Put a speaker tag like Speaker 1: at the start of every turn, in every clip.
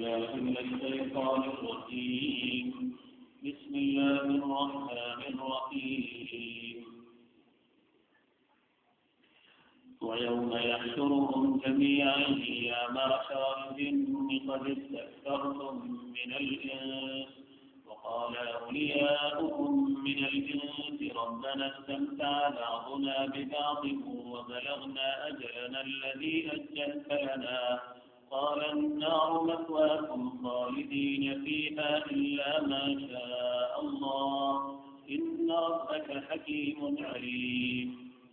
Speaker 1: بالله من الشيطان الرجيم بسم الله الرحمن الرحيم ويوم يحشرهم جميعا يا معشر الجن قد استكثرتم من الإنس وقال أولياؤكم من الإنس ربنا استمتع بعضنا ببعض وبلغنا أجلنا الذي أجلت لنا قال النار مثواكم خالدين فيها إلا ما شاء الله إن ربك حكيم عليم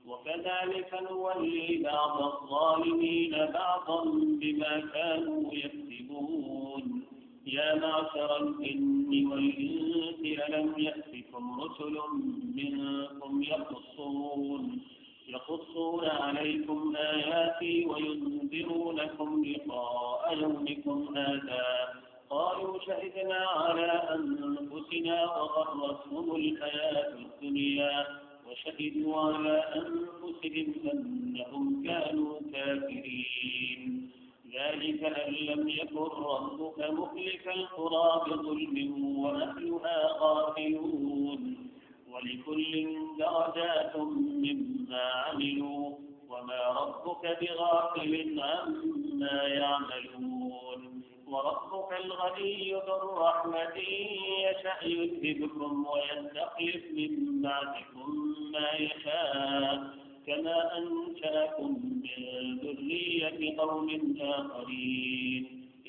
Speaker 1: وكذلك نولي بعض الظالمين بعضا بما كانوا يكسبون يا معشر الجن والإنس ألم يأتكم رسل منكم يقصون عليكم آياتي وينذرونكم لقاء يومكم هذا قالوا شهدنا على أنفسنا وغرتهم الحياة الدنيا وشهدوا على أنفسهم أنهم كانوا كافرين ذلك أن لم يكن ربك مهلك القرى بظلم وأهلها غافلون ولكل درجات مما عملوا وما ربك بغافل عما يعملون وربك الغني ذو الرحمة يشاء يذهبكم ويستخلف من بعدكم ما يشاء كما أنشأكم من ذرية قوم آخرين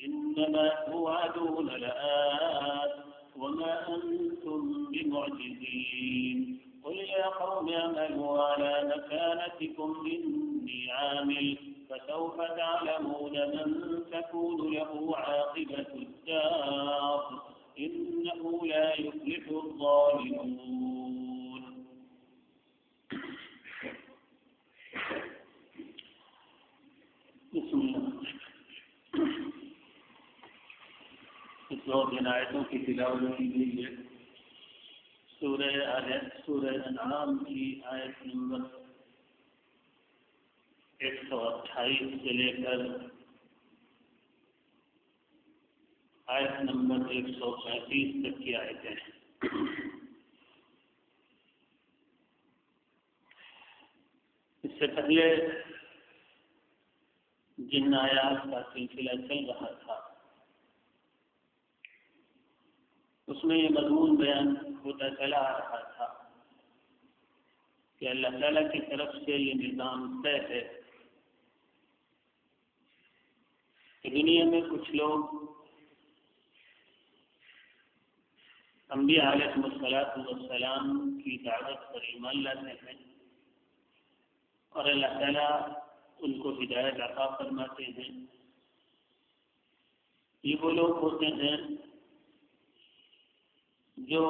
Speaker 1: إنما توعدون لآت وما أنتم بمعجزين قل يا قوم اعملوا على مكانتكم إني عامل فسوف تعلمون من تكون له عاقبة الدار إنه لا يفلح الظالمون. بسم الله. اس دو آیتوں کی تلاوت کی گئی ہے. سورہ انعام کی آیت نمبر 128 سے لے کر آیت نمبر 135 تک کی آیتیں ہیں. اس سے پہلے جن آیات کا سلسلہ چل رہا تھا اس میں یہ مضمون بیان ہوتا چلا آ رہا تھا کہ اللہ تعالیٰ کی طرف سے یہ نظام طے ہے کہ دنیا میں کچھ لوگ انبیاء علیہ السلام کی دعوت پر ایمان لاتے ہیں اور اللہ تعالیٰ ان کو ہدایت عطا فرماتے ہیں. یہ وہ لوگ ہوتے ہیں جو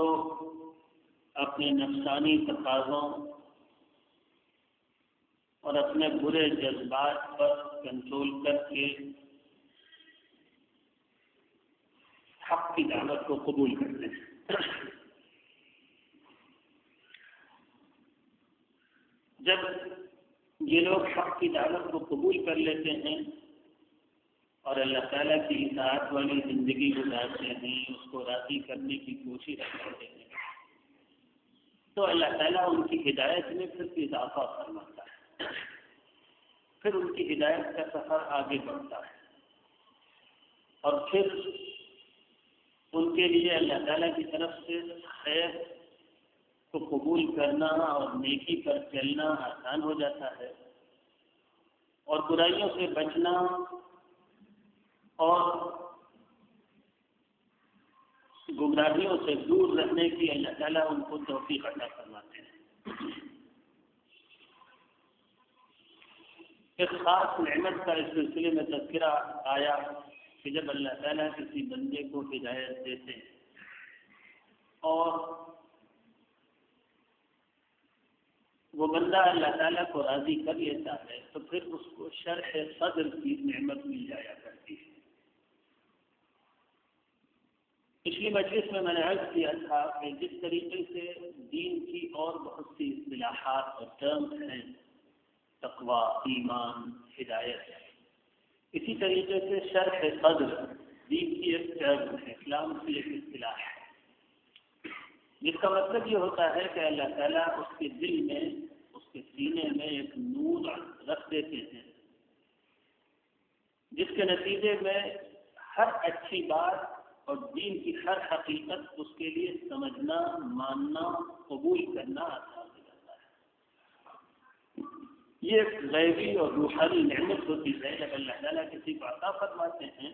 Speaker 1: اپنے نفسانی تقاضوں اور اپنے برے جذبات پر کنٹرول کر کے حق کی دعوت کو قبول کرتے ہیں. جب یہ لوگ حق کی دعوت کو قبول کر لیتے ہیں اور اللہ تعالیٰ کی اطاعت والی زندگی گزارتے ہیں, اس کو راضی کرنے کی کوشش کرتے ہیں, تو اللہ تعالیٰ ان کی ہدایت میں پھر اضافہ فرماتا ہے. پھر ان کی ہدایت کا سفر آگے بڑھتا ہے اور پھر ان کے لیے اللہ تعالیٰ کی طرف سے خیر کو قبول کرنا اور نیکی پر چلنا آسان ہو جاتا ہے اور برائیوں سے بچنا اور گمراہیوں سے دور رہنے کی اللہ تعالیٰ ان کو توفیق عطا فرماتے ہیں. ایک خاص نعمت کا اس سلسلے میں تذکرہ آیا کہ جب اللہ تعالیٰ کسی بندے کو ہدایت دیتے ہیں اور وہ بندہ اللہ تعالیٰ کو راضی کر لیتا ہے تو پھر اس کو شرح صدر کی نعمت مل جایا کرتی ہے. پچھلی مجلس میں نے عرض کیا تھا کہ جس طریقے سے دین کی اور بہت سی اصطلاحات اور ٹرمز ہیں, تقویٰ, ایمان, ہدایت, اسی طریقے سے شرح صدر دین کی ایک ٹرم ہے، اسلام کی ایک اصطلاح ہے، جس کا مطلب یہ ہوتا ہے کہ اللہ تعالیٰ اس کے دل میں، اس کے سینے میں ایک نور رکھ دیتے ہیں، جس کے نتیجے میں ہر اچھی بات اور دین کی ہر حقیقت اس کے لیے سمجھنا، ماننا، قبول کرنا آسان ہو جاتا ہے۔ یہ ایک غیبی اور روحانی نعمت ہوتی ہے۔ جب اللہ تعالیٰ کسی کو عطا فرماتے ہیں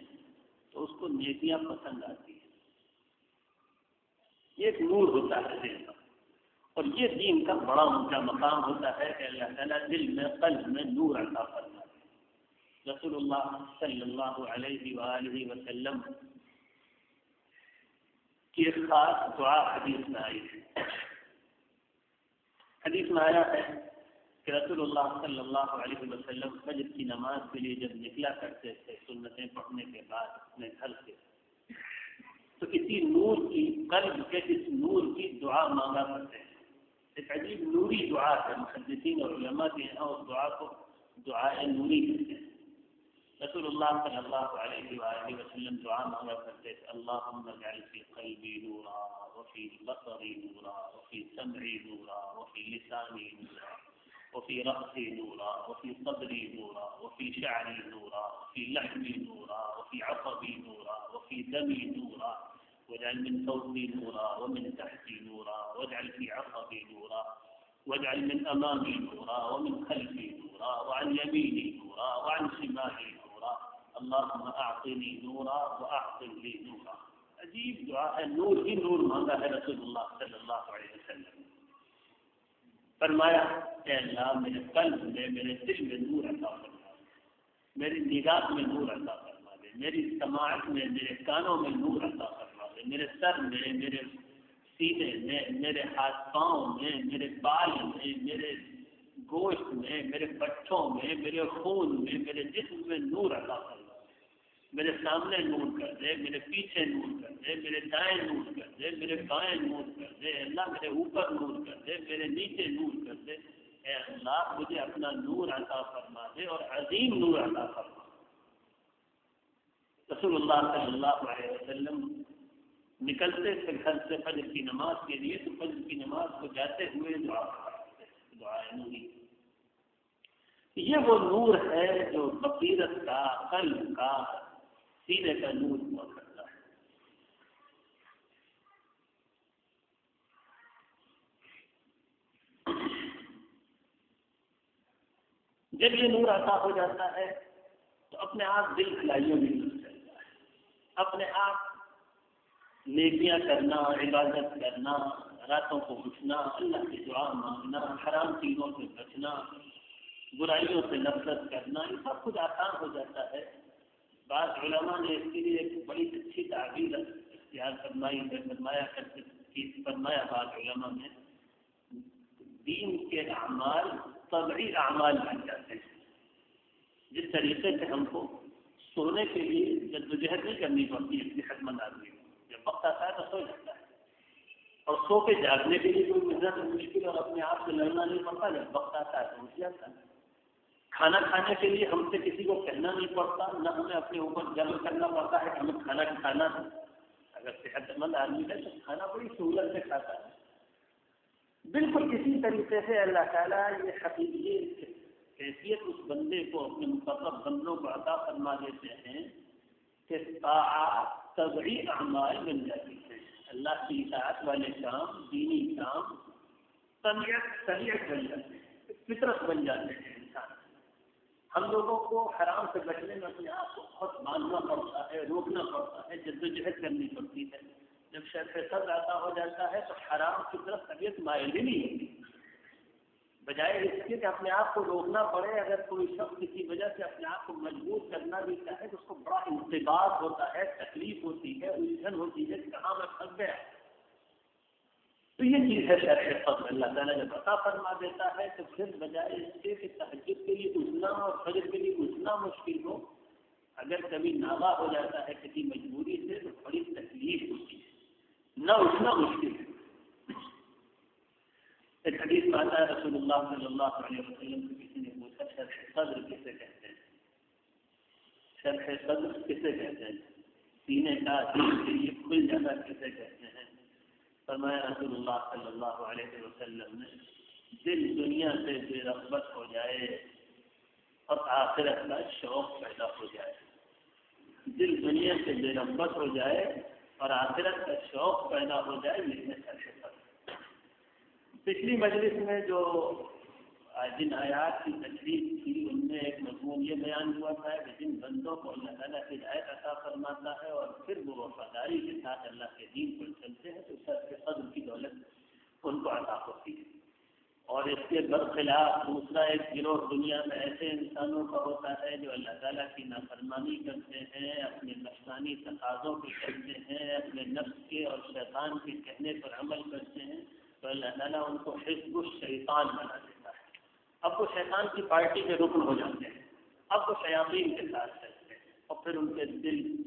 Speaker 1: تو اس کو نیکیاں پسند آتی ہیں، یہ ایک نور ہوتا ہے دل کا، اور یہ دین کا بڑا اونچا مقام ہوتا ہے کہ اللہ تعالیٰ دل میں، قلب میں نور عطا فرماتے ہیں۔ رسول اللہ صلی اللہ علیہ وآلہ وسلم کی ایک خاص دعا حدیث میں آئی ہے۔ حدیث میں آیا ہے کہ رسول اللہ صلی اللہ علیہ وسلم فجر کی نماز کے لیے جب نکلا کرتے تھے سنتیں پڑھنے کے بعد اپنے گھر سے، تو کسی نور کی، قلب کے اس نور کی دعا مانگا کرتے ہیں۔ ایک عجیب نوری دعا ہے، محدثین اور علماء کے یہاں اس دعا کو دعائے نوری کہتے ہیں۔ رسول اللہ صلی اللہ علیہ وآلہ وسلم دعا مانگا کرتے تھے، اللہم اجعل فی قلبی نورا وفی بصری نورا وفی سمعی نورا وفی لسانی نورا وفی رأسی نورا وفی صدری نورا وفی شعری نورا وفی لحمی نورا وفی عصبی نورا وفی دمی نورا واجعل من فوقی نورا ومن تحتی نورا واجعل فی عصبی نورا واجعل من امامی نورا ومن خلفی نورا وعن یمینی نورا وعن شمالی نورا اللہم اعطنی نورا واعطن لی نورا۔ عجیب دعا ہے، نور ہی نور مانگا ہے رسول اللہ صلی اللہ علیہ وسلم۔ فرمایا اے اللہ میرے قلب میں، میرے دل میں نور عطا فرما دے، میری نگاہ میں نور عطا فرما دے، میری سماعت میں، میرے کانوں میں نور عطا فرما دے، میرے سر میں، میرے سینے میں، میرے ہاتھ پاؤں میں، میرے بال میں، میرے گوشت میں، میرے پٹھوں میں، میرے خون میں، میرے جسم میں نور عطا فرما دے، میرے سامنے نور کر دے، میرے پیچھے نور کر دے، میرے دائیں نور کر دے، میرے بائیں نور کر دے، اللہ میرے اوپر نور کر دے، میرے نیچے نور کر دے، اے اللہ مجھے اپنا نور عطا فرما دے اور عظیم نور عطا فرما دے۔ رسول اللہ صلی اللہ علیہ وسلم نکلتے تھے گھر سے فجر کی نماز کے لیے، تو فجر کی نماز کو جاتے ہوئے دعا کرتے تھے، دعائے نوری۔ یہ وہ نور ہے جو بصیرت کا، قلب کا، سینے کا نور ہوا کرتا ہے۔ جب یہ نور عطا ہو جاتا ہے تو اپنے آپ دل کھلائیوں میں لگ جاتا ہے، اپنے آپ نیکیاں کرنا، عبادت کرنا، راتوں کو اٹھنا، اللہ کی دعا مانگنا، حرام چیزوں سے بچنا، برائیوں سے نفرت کرنا، یہ سب کچھ آسان ہو جاتا ہے۔ بعض علماء نے اس کے لیے ایک بڑی اچھی تعبیر اختیار فرمایا بعض علماء نے، دین کے اعمال طبعی اعمال بن جاتے ہیں۔ جس طریقے سے ہم کو سونے کے لیے جدوجہد نہیں کرنی پڑتی ہے صحت مند آدمی کو، جب وقت آتا ہے تو سو جاتا ہے، اور سو کے جاگنے کے لیے کوئی محنت مشکل اور اپنے آپ سے لڑنا نہیں پڑتا، جب وقت آتا ہے تو اٹھ جاتا ہے۔ کھانا کھانے کے لیے ہم سے کسی کو کہنا نہیں پڑتا، نہ ہمیں اپنے اوپر جبر کرنا پڑتا ہے کہ ہمیں کھانا کھانا ہے۔ اگر صحت مند آدمی ہے تو کھانا بڑی سہولت سے کھاتا ہے۔ بالکل اسی طریقے سے اللہ تعالیٰ یہ حقیقی کیفیت اس بندے کو، اپنے مقرب بندوں کو عطا فرما دیتے ہیں کہ طاعات طبعی اعمال بن جاتی ہیں۔ اللہ کی اطاعت والے کام، دینی کام طبیعت بن جاتے ہیں، فطرت بن جاتے ہیں۔ انسان ہم لوگوں کو حرام سے بچنے میں اپنے آپ کو بہت ماننا پڑتا ہے، روکنا پڑتا ہے، جدوجہد کرنی پڑتی ہے۔ جب شرح صدر عطا ہو جاتا ہے تو حرام کی طرف طبیعت مائل ہی نہیں ہوتی، بجائے اس کے کہ اپنے آپ کو روکنا پڑے۔ اگر کوئی شخص کسی وجہ سے اپنے آپ کو مجبور کرنا بھی چاہے تو اس کو بڑا انتباہ ہوتا ہے، تکلیف ہوتی ہے، الجھن ہوتی ہے، کہاں میں پھنس گیا۔ تو یہ چیز ہے شرح صدر۔ اللہ تعالیٰ جب عطا فرما دیتا ہے تو پھر بجائے اس کے کہ تہجد کے لیے اٹھنا اور فجر کے لیے اٹھنا مشکل ہو، اگر کبھی ناغہ ہو جاتا ہے کسی مجبوری سے تو بڑی تکلیف ہوتی ہے، نہ اٹھنا مشکل ہے۔ ایک حدیث میں آتا ہے رسول اللہ صلی اللہ علیہ وسلم سے کسی نے پوچھا شرح صدر کسے کہتے ہیں؟ شرح صدر کسے کہتے ہیں؟ سینے کا دل کے لیے کھل جانا کیسے کہتے ہیں؟ فرمایا رسول اللہ صلی اللہ علیہ وسلم نے دل دنیا سے بے رغبت ہو جائے اور آخرت کا شوق پیدا ہو جائے. دل دنیا سے بے رغبت ہو جائے اور آخرت کا شوق پیدا ہو جائے. لکھنے کا پچھلی مجلس میں جو جن آیات کی تشریح تھی ان میں ایک مضمون یہ بیان ہوا تھا کہ جن بندوں کو اللہ تعالیٰ ہدایت عطا فرماتا ہے اور پھر وہ وفاداری کے ساتھ اللہ کے دین پر چلتے ہیں تو سب کے قدر کی دولت ان کو عطا ہوتی ہے. اور اس کے برخلاف دوسرا ایک گروہ دنیا میں ایسے انسانوں کا ہوتا ہے جو اللہ تعالیٰ کی نافرمانی کرتے ہیں، اپنے نفسانی تقاضوں پہ چلتے ہیں، اپنے نفس کے اور شیطان کے کہنے پر عمل کرتے ہیں، تو اللہ تعالیٰ ان کو حزب الشیطان بنا دیتا ہے. اب وہ شیطان کی پارٹی کے رکن ہو جاتے ہیں، اب وہ شیاطین کے ساتھ چلتے ہیں اور پھر ان کے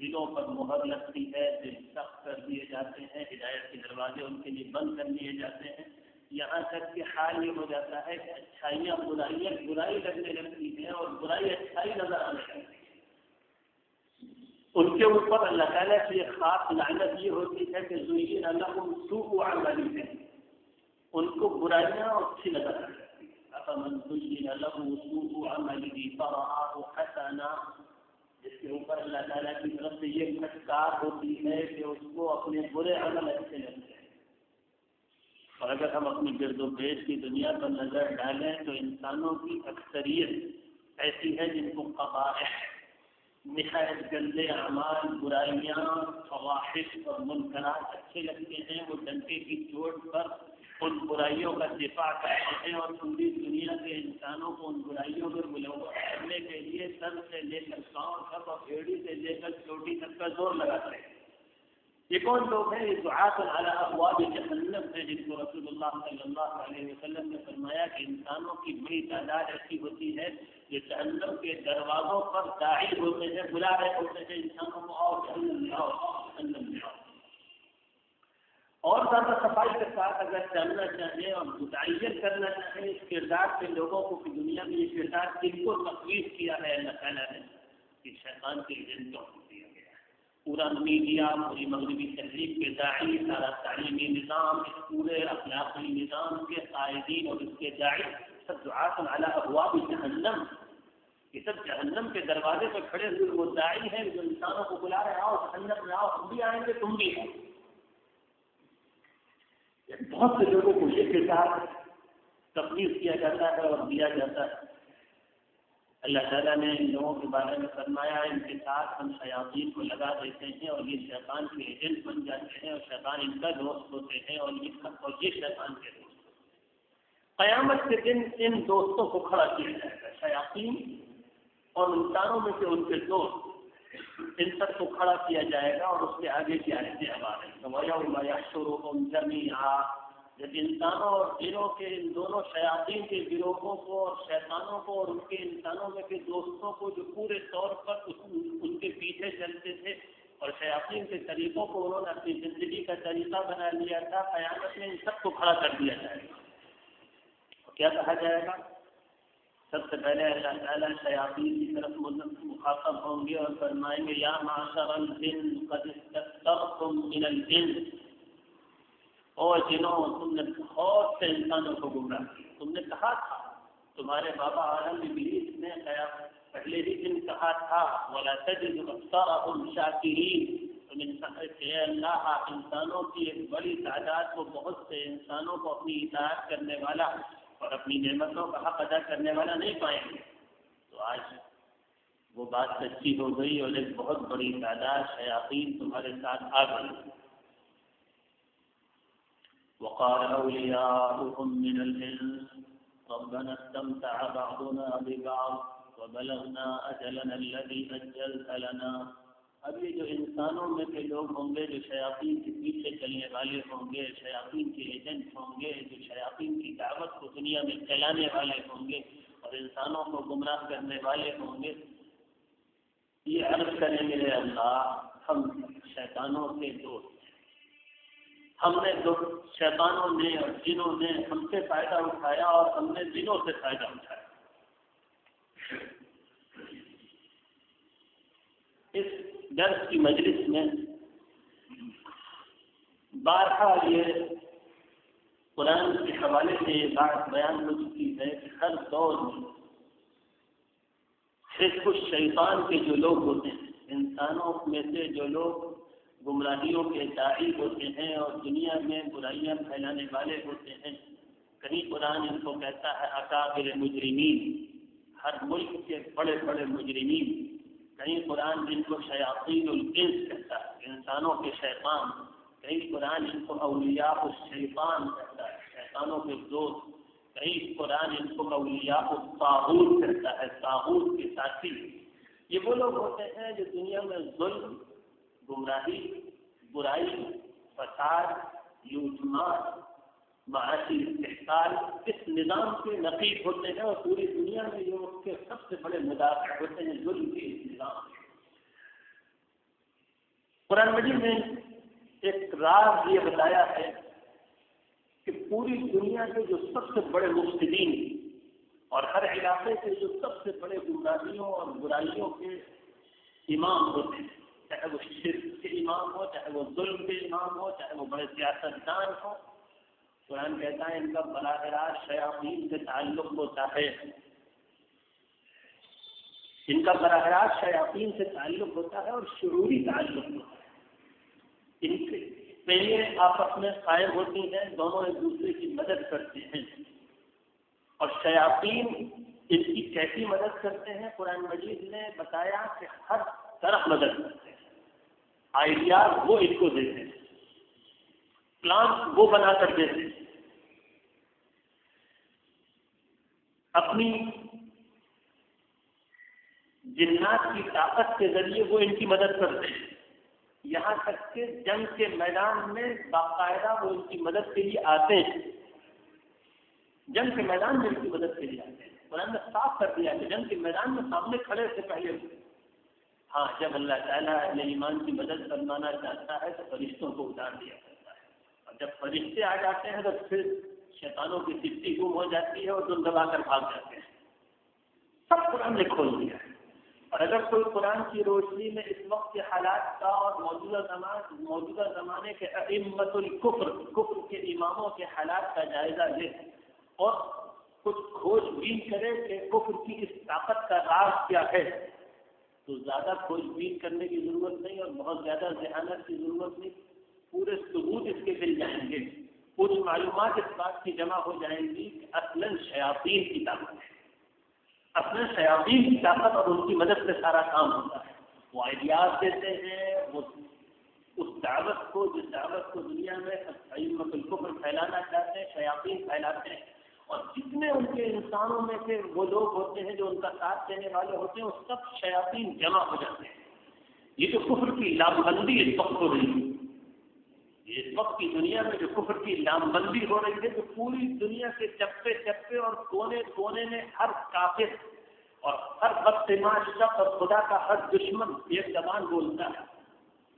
Speaker 1: دلوں پر مہر لگتی ہے، دل سخت کر دیے جاتے ہیں، ہدایت کے دروازے ان کے لیے بند کر دیے جاتے ہیں. یہاں تک کہ حال یہ ہو جاتا ہے کہ اچھائیاں برائی لگنے لگتی ہیں اور برائی اچھائی نظر آنے لگتی ہے. ان کے اوپر اللہ تعالیٰ کی ایک خاص لعنت یہ ہوتی ہے کہ زین لہم سوء اعمالہم، ان کو برائیاں اچھی نظر آنے لگتی ہیں. افمن زین لہ سوء عملہ فرآہ حسنا، جس کے اوپر اللہ تعالیٰ کی طرف سے یہ پھٹکار ہوتی ہے کہ اس کو اپنے برے عمل اچھے لگتے ہیں. اور اگر ہم اپنی گرد و پیش کی دنیا پر نظر ڈالیں تو انسانوں کی اکثریت ایسی ہے جن کو قبائح، نہایت گندے اعمال، برائیاں، فواحش اور منکرات اچھے لگتے ہیں. وہ ڈنکے کی چوٹ پر ان برائیوں کا دفاع کرتے ہیں اور پوری دنیا کے انسانوں کو ان برائیوں میں ملوث کرنے کے لیے سر سے لے کر پاؤں تک اور ایڑی سے لے کر چوٹی تک کا زور لگاتے ہیں. یہ کون لوگ ہیں؟ یہ دعاۃ علی ابواب جہنم ہیں، جن کو رسول اللہ صلی اللہ علیہ وسلم نے فرمایا کہ انسانوں کی بڑی تعداد ایسی ہوتی ہے جو جہنم کے دروازوں پر داعی ہوتے ہیں، بلا رہے ہوتے ہیں انسانوں کو، آؤ جہنم میں آؤ، جہنم میں آؤ. اور زیادہ صفائی کے ساتھ اگر چلنا چاہیں اور متعین کرنا چاہیں اس کردار کے لوگوں کو کہ دنیا میں یہ کردار کن کو تفویض کیا ہے اللہ تعالیٰ نے، کہ شیطان کے ایجنٹوں کو دیا گیا ہے. پورا میڈیا، پوری مغربی تہذیب کے داعی، سارا تعلیمی نظام، اس پورے اخلاقی نظام کے قائدین اور اس کے داعی سب دعاۃ علی ابواب جہنم، یہ سب جہنم کے دروازے پہ کھڑے ہوئے وہ داعی ہیں جو انسانوں کو بلا رہے آؤ جہنم میں آؤ، ہم بھی آئیں گے تم بھی آؤ. بہت سے لوگوں کو یہ کردار تفویض کیا جاتا ہے اور دیا جاتا ہے. اللہ تعالیٰ نے ان لوگوں کے بارے میں فرمایا ان کے ساتھ ہم شیاطین کو لگا دیتے ہیں اور یہ شیطان کے ایجنٹ بن جاتے ہیں اور شیطان ان کا دوست ہوتے ہیں اور یہ شیطان کے دوست ہوتے ہیں. قیامت کے دن ان دوستوں کو کھڑا کیا جائے گا، شیاطین اور انسانوں میں سے ان کے دوست، ان سب کو کھڑا کیا جائے گا. اور اس کے آگے کی آیتیں اب آ رہی ہیں، وَيَوْمَ يَحْشُرُهُمْ جَمِيعًا، جب انسانوں اور جنوں کے ان دونوں شیاطین کے گروہوں کو اور شیطانوں کو اور ان کے انسانوں میں کے دوستوں کو جو پورے طور پر ان کے پیچھے چلتے تھے اور شیاطین کے طریقوں کو انہوں نے اپنی زندگی کا طریقہ بنا لیا تھا، قیامت میں ان سب کو کھڑا کر دیا جائے گا. اور کیا کہا جائے گا؟ سب سے پہلے اللہ تعالیٰ شیاطین کی طرف مخاطب ہوں گے اور فرمائیں گے یا معشر الجن قد استكثرتم من الجنس، اور جنوں تم نے بہت سے انسانوں کو گمراہ کیا. تم نے کہا تھا، تمہارے بابا آدم ابلیس نے پہلے ہی دن کہا تھا وَلَا تَجِدُ أَكْثَرَهُمْ شَاكِرِينَ، تم اللہ انسانوں کی ایک بڑی تعداد کو، بہت سے انسانوں کو اپنی اطاعت کرنے والا اور اپنی نعمتوں کا حق ادا کرنے والا نہیں پائیں گے. تو آج وہ بات سچی ہو گئی اور ایک بہت بڑی تعداد شیاطین تمہارے ساتھ آ گئی. وقال أولياؤهم من الإنس ربنا استمتع بعضنا ببعض وبلغنا أجلنا الذي أجلت لنا. اب یہ جو انسانوں میں کے لوگ ہوں گے جو شیاطین کے پیچھے چلنے والے ہوں گے، شیاطین کے ایجنٹ ہوں گے، جو شیاطین کی دعوت کو دنیا میں چلانے والے ہوں گے اور انسانوں کو گمراہ کرنے والے ہوں گے، یہ عرض کریں گے اللہ ہم شیطانوں کے دوست، ہم نے شیطانوں نے اور جنوں نے ہم سے فائدہ اٹھایا اور ہم نے جنوں سے فائدہ اٹھایا. اس درس کی مجلس میں بارہا یہ قرآن کے حوالے سے یہ بات بیان ہو چکی ہے کہ ہر دور میں حزب الشیطان کے جو لوگ ہوتے ہیں، انسانوں میں سے جو لوگ گمراہیوں کے داعی ہوتے ہیں اور دنیا میں برائیاں پھیلانے والے ہوتے ہیں، کہیں قرآن ان کو کہتا ہے اکابر مجرمین، ہر ملک کے بڑے بڑے مجرمین، کہیں قرآن ان کو شیاطین الانس کہتا ہے، انسانوں کے شیطان، کہیں قرآن ان کو اولیاء الشیطان کہتا ہے، شیطانوں کے دوست، کہیں قرآن ان کو اولیاء الطاغوت کہتا ہے، طاغوت کے ساتھی۔ یہ وہ لوگ ہوتے ہیں جو دنیا میں ظلم، گمراہی، برائی، فساد، لوٹمار، معاشی استحصال، اس نظام کے نقیب ہوتے ہیں، اور پوری دنیا میں یہ اس کے سب سے بڑے مدافع ہوتے ہیں ظلم کے اس نظام کے۔ قرآن مجید نے ایک راز یہ بتایا ہے کہ پوری دنیا کے جو سب سے بڑے مفسدین اور ہر علاقے کے جو سب سے بڑے گمراہیوں اور برائیوں کے امام ہوتے ہیں، چاہے وہ شرک کے امام ہو، چاہے وہ ظلم کے امام ہو، چاہے وہ بڑے سیاستدان ہو، قرآن کہتا ہے ان کا براہ راست شیاطین سے تعلق ہوتا ہے، ان کا براہ راست شیاطین سے تعلق ہوتا ہے اور شعوری تعلق ہوتا ہے۔ ان کے پہلے آپس میں قائم ہوتی ہیں، دونوں ایک دوسرے کی مدد کرتے ہیں، اور شیاطین ان کی کیسی مدد کرتے ہیں؟ قرآن مجید نے بتایا کہ ہر طرف مدد کرتے ہیں، آئیڈیاز وہ ان کو دیتے ہیں، پلان وہ بنا کر دیتے ہیں، اپنی جنات کی طاقت کے ذریعے وہ ان کی مدد کرتے ہیں، یہاں تک کہ جنگ کے میدان میں باقاعدہ وہ ان کی مدد کے لیے آتے ہیں، جنگ کے میدان میں ان کی مدد کے لیے آتے ہیں۔ قرآن نے صاف کر دیا کہ جنگ کے میدان میں سامنے کھڑے سے پہلے ہاں جب اللہ تعالیٰ اہل ایمان کی مدد فرمانا چاہتا ہے تو فرشتوں کو اتار دیا جاتا ہے، اور جب فرشتے آ جاتے ہیں تو پھر شیطانوں کی سفتی گم ہو جاتی ہے اور دل دبا کر بھاگ جاتے ہیں۔ سب قرآن نے کھول دیا ہے، اور اگر کوئی قرآن کی روشنی میں اس وقت کے حالات کا اور موجودہ زمانے کے ائمۃ الکفر، کفر کے اماموں کے حالات کا جائزہ لے اور کچھ کھوج بین کرے کہ کفر کی اس طاقت کا راز کیا ہے، تو زیادہ کھوج بین کرنے کی ضرورت نہیں اور بہت زیادہ ذہانت کی ضرورت نہیں، پورے ثبوت اس کے مل جائیں گے، کچھ معلومات اس بات کی جمع ہو جائیں گی کہ اصلاً شیاطین کی طاقت ہے، اپنے شیاطین کی طاقت اور ان کی مدد سے سارا کام ہوتا ہے۔ وہ آئیڈیاز دیتے ہیں، وہ اس دعوت کو، جس دعوت کو دنیا میں ائمۃ الکفر پھیلانا چاہتے ہیں، شیاطین پھیلاتے ہیں، اور جتنے ان کے انسانوں میں سے وہ لوگ ہوتے ہیں جو ان کا ساتھ دینے والے ہوتے ہیں، وہ سب شیاطین جمع ہو جاتے ہیں۔ یہ جو کفر کی لام بندی اس وقت ہو رہی ہے، اس وقت کی دنیا میں جو کفر کی لام بندی ہو رہی ہے، تو پوری دنیا کے چپے چپے اور کونے کونے میں ہر کافر اور ہر بدتماش شخص اور خدا کا ہر دشمن ایک زبان بولتا ہے۔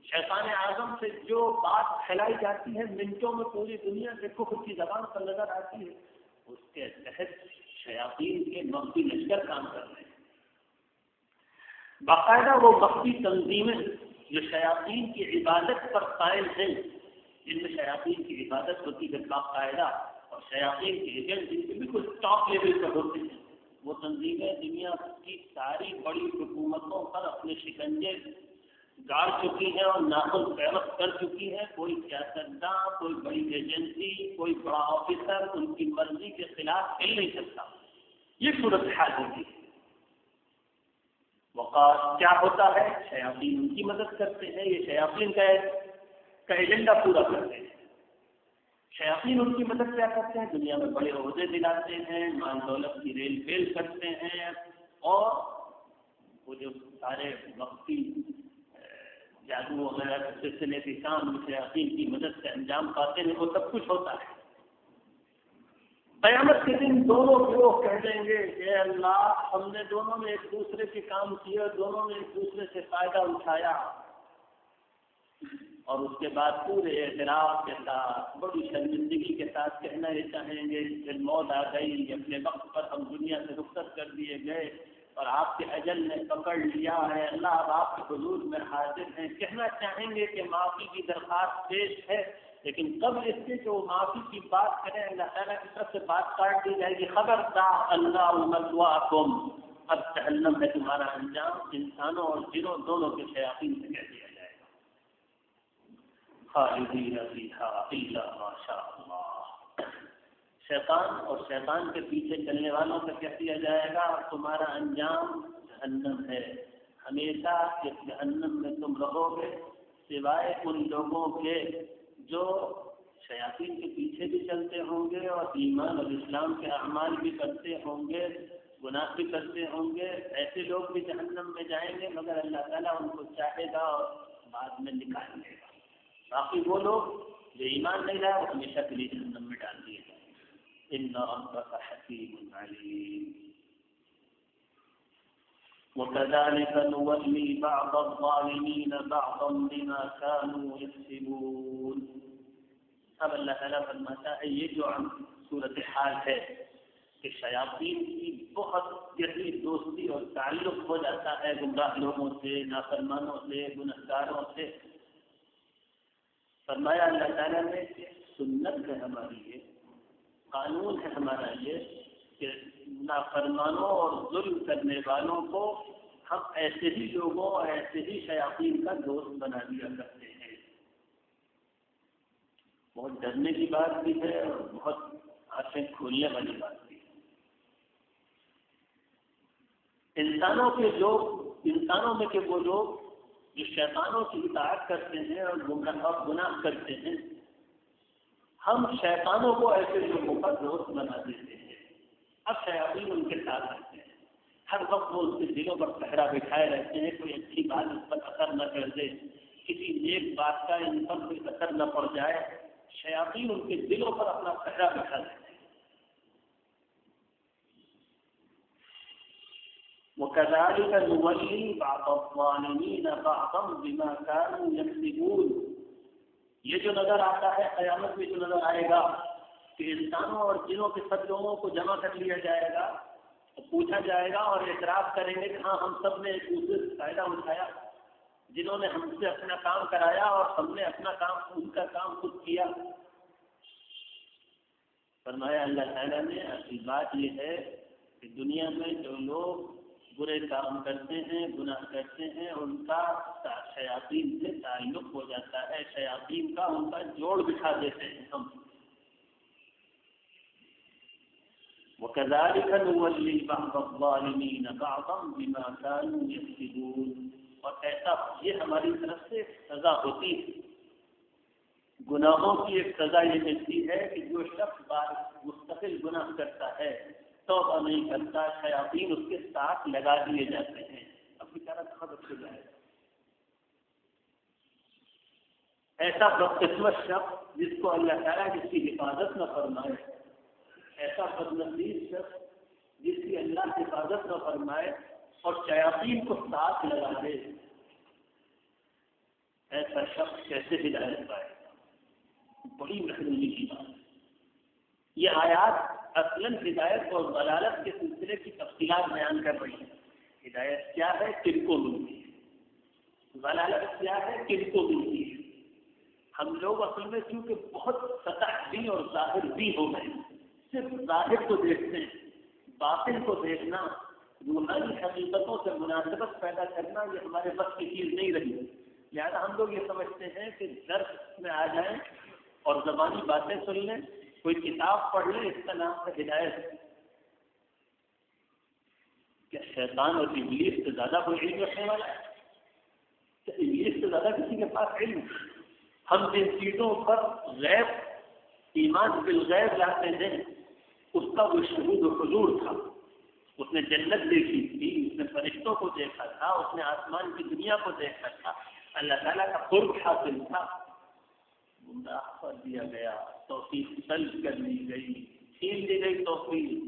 Speaker 1: شیطان اعظم سے جو بات پھیلائی جاتی ہے منٹوں میں پوری دنیا سے کفر کی زبان پر نظر آتی ہے، اس کے تحت شیاطین کے مخفی لشکر کام کر رہے ہیں۔ باقاعدہ وہ مخفی تنظیمیں جو شیاطین کی عبادت پر قائم ہیں، جن میں شیاطین کی عبادت ہوتی ہے باقاعدہ، اور شیاطین کے ایجنٹ جن کے بالکل ٹاپ لیول پر ہوتے ہیں، وہ تنظیمیں دنیا کی ساری بڑی حکومتوں پر اپنے شکنجے گاڑ چکی ہیں اور ناخن پیوست کر چکی ہے۔ کوئی سیاستداں، کوئی بڑی ایجنسی، کوئی بڑا آفیسر ان کی مرضی کے خلاف چل نہیں سکتا۔ یہ صورتحال ہوتی ہے۔ وقت کیا ہوتا ہے؟ شیاطین ان کی مدد کرتے ہیں، یہ شیاطین کا ایجنڈا پورا کرتے ہیں۔ شیاطین ان کی مدد کیا کرتے ہیں؟ دنیا میں بڑے عہدے دلاتے ہیں، مال دولت کی ریل پیل کرتے ہیں، اور وہ جو سارے وقتی جادو وغیرہ کے سلسلے کے کام شیاطین کی مدد سے انجام پاتے ہیں، وہ سب کچھ ہوتا ہے۔ قیامت کے دن دونوں گروہ کہہ دیں گے کہ اللہ، ہم نے دونوں نے ایک دوسرے کے کام کیے، دونوں نے ایک دوسرے سے فائدہ اٹھایا، اور اس کے بعد پورے اعتراف کے ساتھ، بڑی شرمندگی کے ساتھ کہنا یہ چاہیں گے کہ موت آ گئی، اپنے وقت پر ہم دنیا سے رخصت کر دیے گئے، اور آپ کے اجل نے پکڑ لیا ہے اللہ، اب آپ کے حضور میں حاضر ہیں، کہنا چاہیں گے کہ معافی کی درخواست پیش ہے، لیکن قبل اس کے جو معافی کی بات کریں اللہ تعالیٰ کی طرف سے بات کاٹ دی جائے گی، خبردار اللہ مثواکم، اب جہنم ہے تمہارا انجام، انسانوں اور جنوں دونوں کے شیاطین سے کہہ دیا جائے گا، خالدین فیہا الا ما شاء اللہ۔ شیطان اور شیطان کے پیچھے چلنے والوں سے کہہ دیا جائے گا تمہارا انجام جہنم ہے، ہمیشہ اس جہنم میں تم رہو گے، سوائے ان لوگوں کے جو شیاطین کے پیچھے بھی چلتے ہوں گے اور ایمان اور اسلام کے اعمال بھی کرتے ہوں گے، گناہ بھی کرتے ہوں گے، ایسے لوگ بھی جہنم میں جائیں گے، مگر اللہ تعالیٰ ان کو چاہے گا اور بعد میں نکال لے گا۔ باقی وہ لوگ جو ایمان نہیں لائے وہ ہمیشہ کے لیے جہنم میں ڈال دیے جائیں گے۔ ان ربک حکیم علیم۔ وَكَذَلِكَ نُوَلِّي بَعْضَ الظَّالِمِينَ بَعْضًا بِمَا كَانُوا يَكْسِبُونَ۔ اب اللہ تعالیٰ فرماتا ہے یہ جو صورتحال ہے کہ شیاطین کی بہت گہری دوستی اور تعلق ہو جاتا ہے گمراہ لوگوں سے، نافرمانوں سے، گنہگاروں سے۔ فرمایا اللہ تعالیٰ نے کہ سنت ہے ہماری یہ، قانون ہے ہمارا یہ کہ نافرمانوں اور ظلم کرنے والوں کو ہم ایسے ہی لوگوں اور ایسے ہی شیاطین کا دوست بنا دیا کرتے ہیں۔ بہت ڈرنے کی بات بھی ہے اور بہت آنکھیں کھولنے والی بات بھی ہے۔ انسانوں میں کے وہ لوگ جو شیطانوں کی اطاعت کرتے ہیں اور گناہ کرتے ہیں، ہم شیطانوں کو ایسے لوگوں کا دوست بنا دیتے ہیں۔ اب شیاطین ان کے ساتھ رہتے ہیں، ہر وقت وہ ان کے دلوں پر پہرا بٹھائے رہتے ہیں، کوئی اچھی بات اس پر اثر نہ کر دے، کسی نیک بات کا ان پر کوئی اثر نہ پڑ جائے، شیاطین ان کے دلوں پر اپنا پہرا بٹھا دیتے ہیں۔ وَكَذَلِكَ نُوَلِّي بَعْضَ الظَّالِمِينَ بَعْضًا بِمَا كَانُوا يَكْسِبُونَ۔ یہ جو نظر آتا ہے قیامت میں جو نظر آئے گا کہ انسانوں اور جنوں کے سب لوگوں کو جمع کر لیا جائے گا اور پوچھا جائے گا اور اعتراف کریں گے کہ ہاں ہم سب نے ایک دوسرے سے فائدہ اٹھایا، جنہوں نے ہم سے اپنا کام کرایا اور ہم نے اپنا کام ان کا کام خود کیا۔ فرمایا اللہ تعالیٰ نے اصل بات یہ ہے کہ دنیا میں جو لوگ برے کام کرتے ہیں، گناہ کرتے ہیں، ان کا شیاطین سے تعلق ہو جاتا ہے، شیاطین کا ان کا جوڑ بٹھا دیتے ہیں ہم۔ وَكَذَلِكَ نُوَلِّي بَعْضَ الظَّالِمِينَ بَعْضًا بِمَا كَانُوا يَكْسِبُونَ۔ اور ایسا یہ ہماری طرف سے سزا ہوتی ہے، گناہوں کی ایک سزا یہ ملتی ہے کہ جو شخص بار مستقل گناہ کرتا ہے، توبہ نہیں کرتا، شیاطین اس کے ساتھ لگا دیے جاتے ہیں، اب بیچارہ کہاں رکھ جائے گا۔ ایسا بدقسمت شخص جس کو اللہ تعالیٰ جس کی حفاظت نہ فرمائے، ایسا بدنصیب شخص جس کی اللہ حفاظت نہ فرمائے اور شیاطین کو ساتھ لگا دے، ایسا شخص کیسے ہدایت پائے گا؟ بڑی محرومی کی بات ہے۔ یہ آیات اصلاً ہدایت اور ضلالت کے سلسلے کی تفصیلات بیان کر رہی ہیں۔ ہدایت کیا ہے، کن کو ملتی ہے، ضلالت کیا ہے، کن کو ملتی ہے۔ ہم لوگ اصل میں کیونکہ بہت سطح بھی اور ظاہر بھی ہو گئے، صرف ظاہر کو دیکھتے ہیں، باطن کو دیکھنا، روحانی حقیقتوں سے مناسبت پیدا کرنا یہ ہمارے بس کی چیز نہیں رہی۔ لہٰذا ہم لوگ یہ سمجھتے ہیں کہ درس میں آ جائیں اور زبانی باتیں سن لیں، کوئی کتاب پڑھ لیں، اس کا نام ہے ہدایت۔ کیا شیطان اور ابلیس سے زیادہ کوئی علم رکھنے والا ہے؟ کیا ابلیس سے زیادہ کسی کے پاس علم؟ ہم جن چیزوں پر غیب ایمان بالغیب لاتے ہیں اس کا وہ شہود و حضور تھا، اس نے جنت دیکھی تھی، اس نے فرشتوں کو دیکھا تھا، اس نے آسمان کی دنیا کو دیکھا تھا، اللہ تعالیٰ کا قرب حاصل تھا، گمراہ کر دیا گیا، توفیق سلب کر لی گئی، چھین لی گئی توفیق۔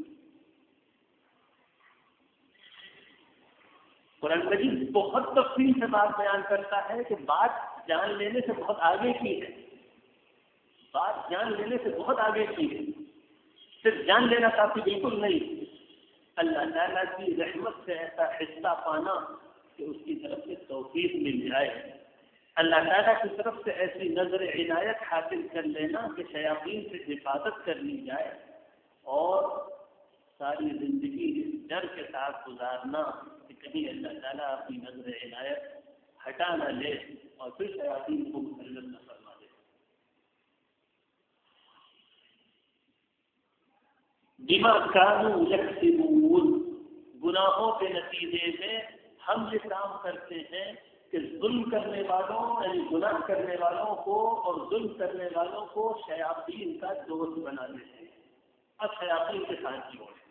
Speaker 1: قرآن مجید بہت تفصیل سے بات بیان کرتا ہے کہ بات جان لینے سے بہت آگے کی ہے، بات جان لینے سے بہت آگے کی ہے، صرف جان لینا کافی بالکل نہیں۔ اللہ تعالیٰ کی رحمت سے ایسا حصہ پانا کہ اس کی طرف سے توفیق مل جائے، اللہ تعالیٰ کی طرف سے ایسی نظر عنایت حاصل کر لینا کہ شیاطین سے حفاظت کر لی جائے، اور ساری زندگی اس ڈر کے ساتھ گزارنا کہ کہیں اللہ تعالیٰ اپنی نظر عنایت ہٹا نہ لے اور پھر شیاطین کو مسلط نہ فرما دے۔ بما كانوا يكسبون، گناہوں کے نتیجے میں ہم یہ کام کرتے ہیں کہ ظلم کرنے والوں یعنی گناہ کرنے والوں کو اور ظلم کرنے والوں کو شیاطین کا دوست بنا دیتے ہیں، اب شیاطین کے ساتھ جوڑے۔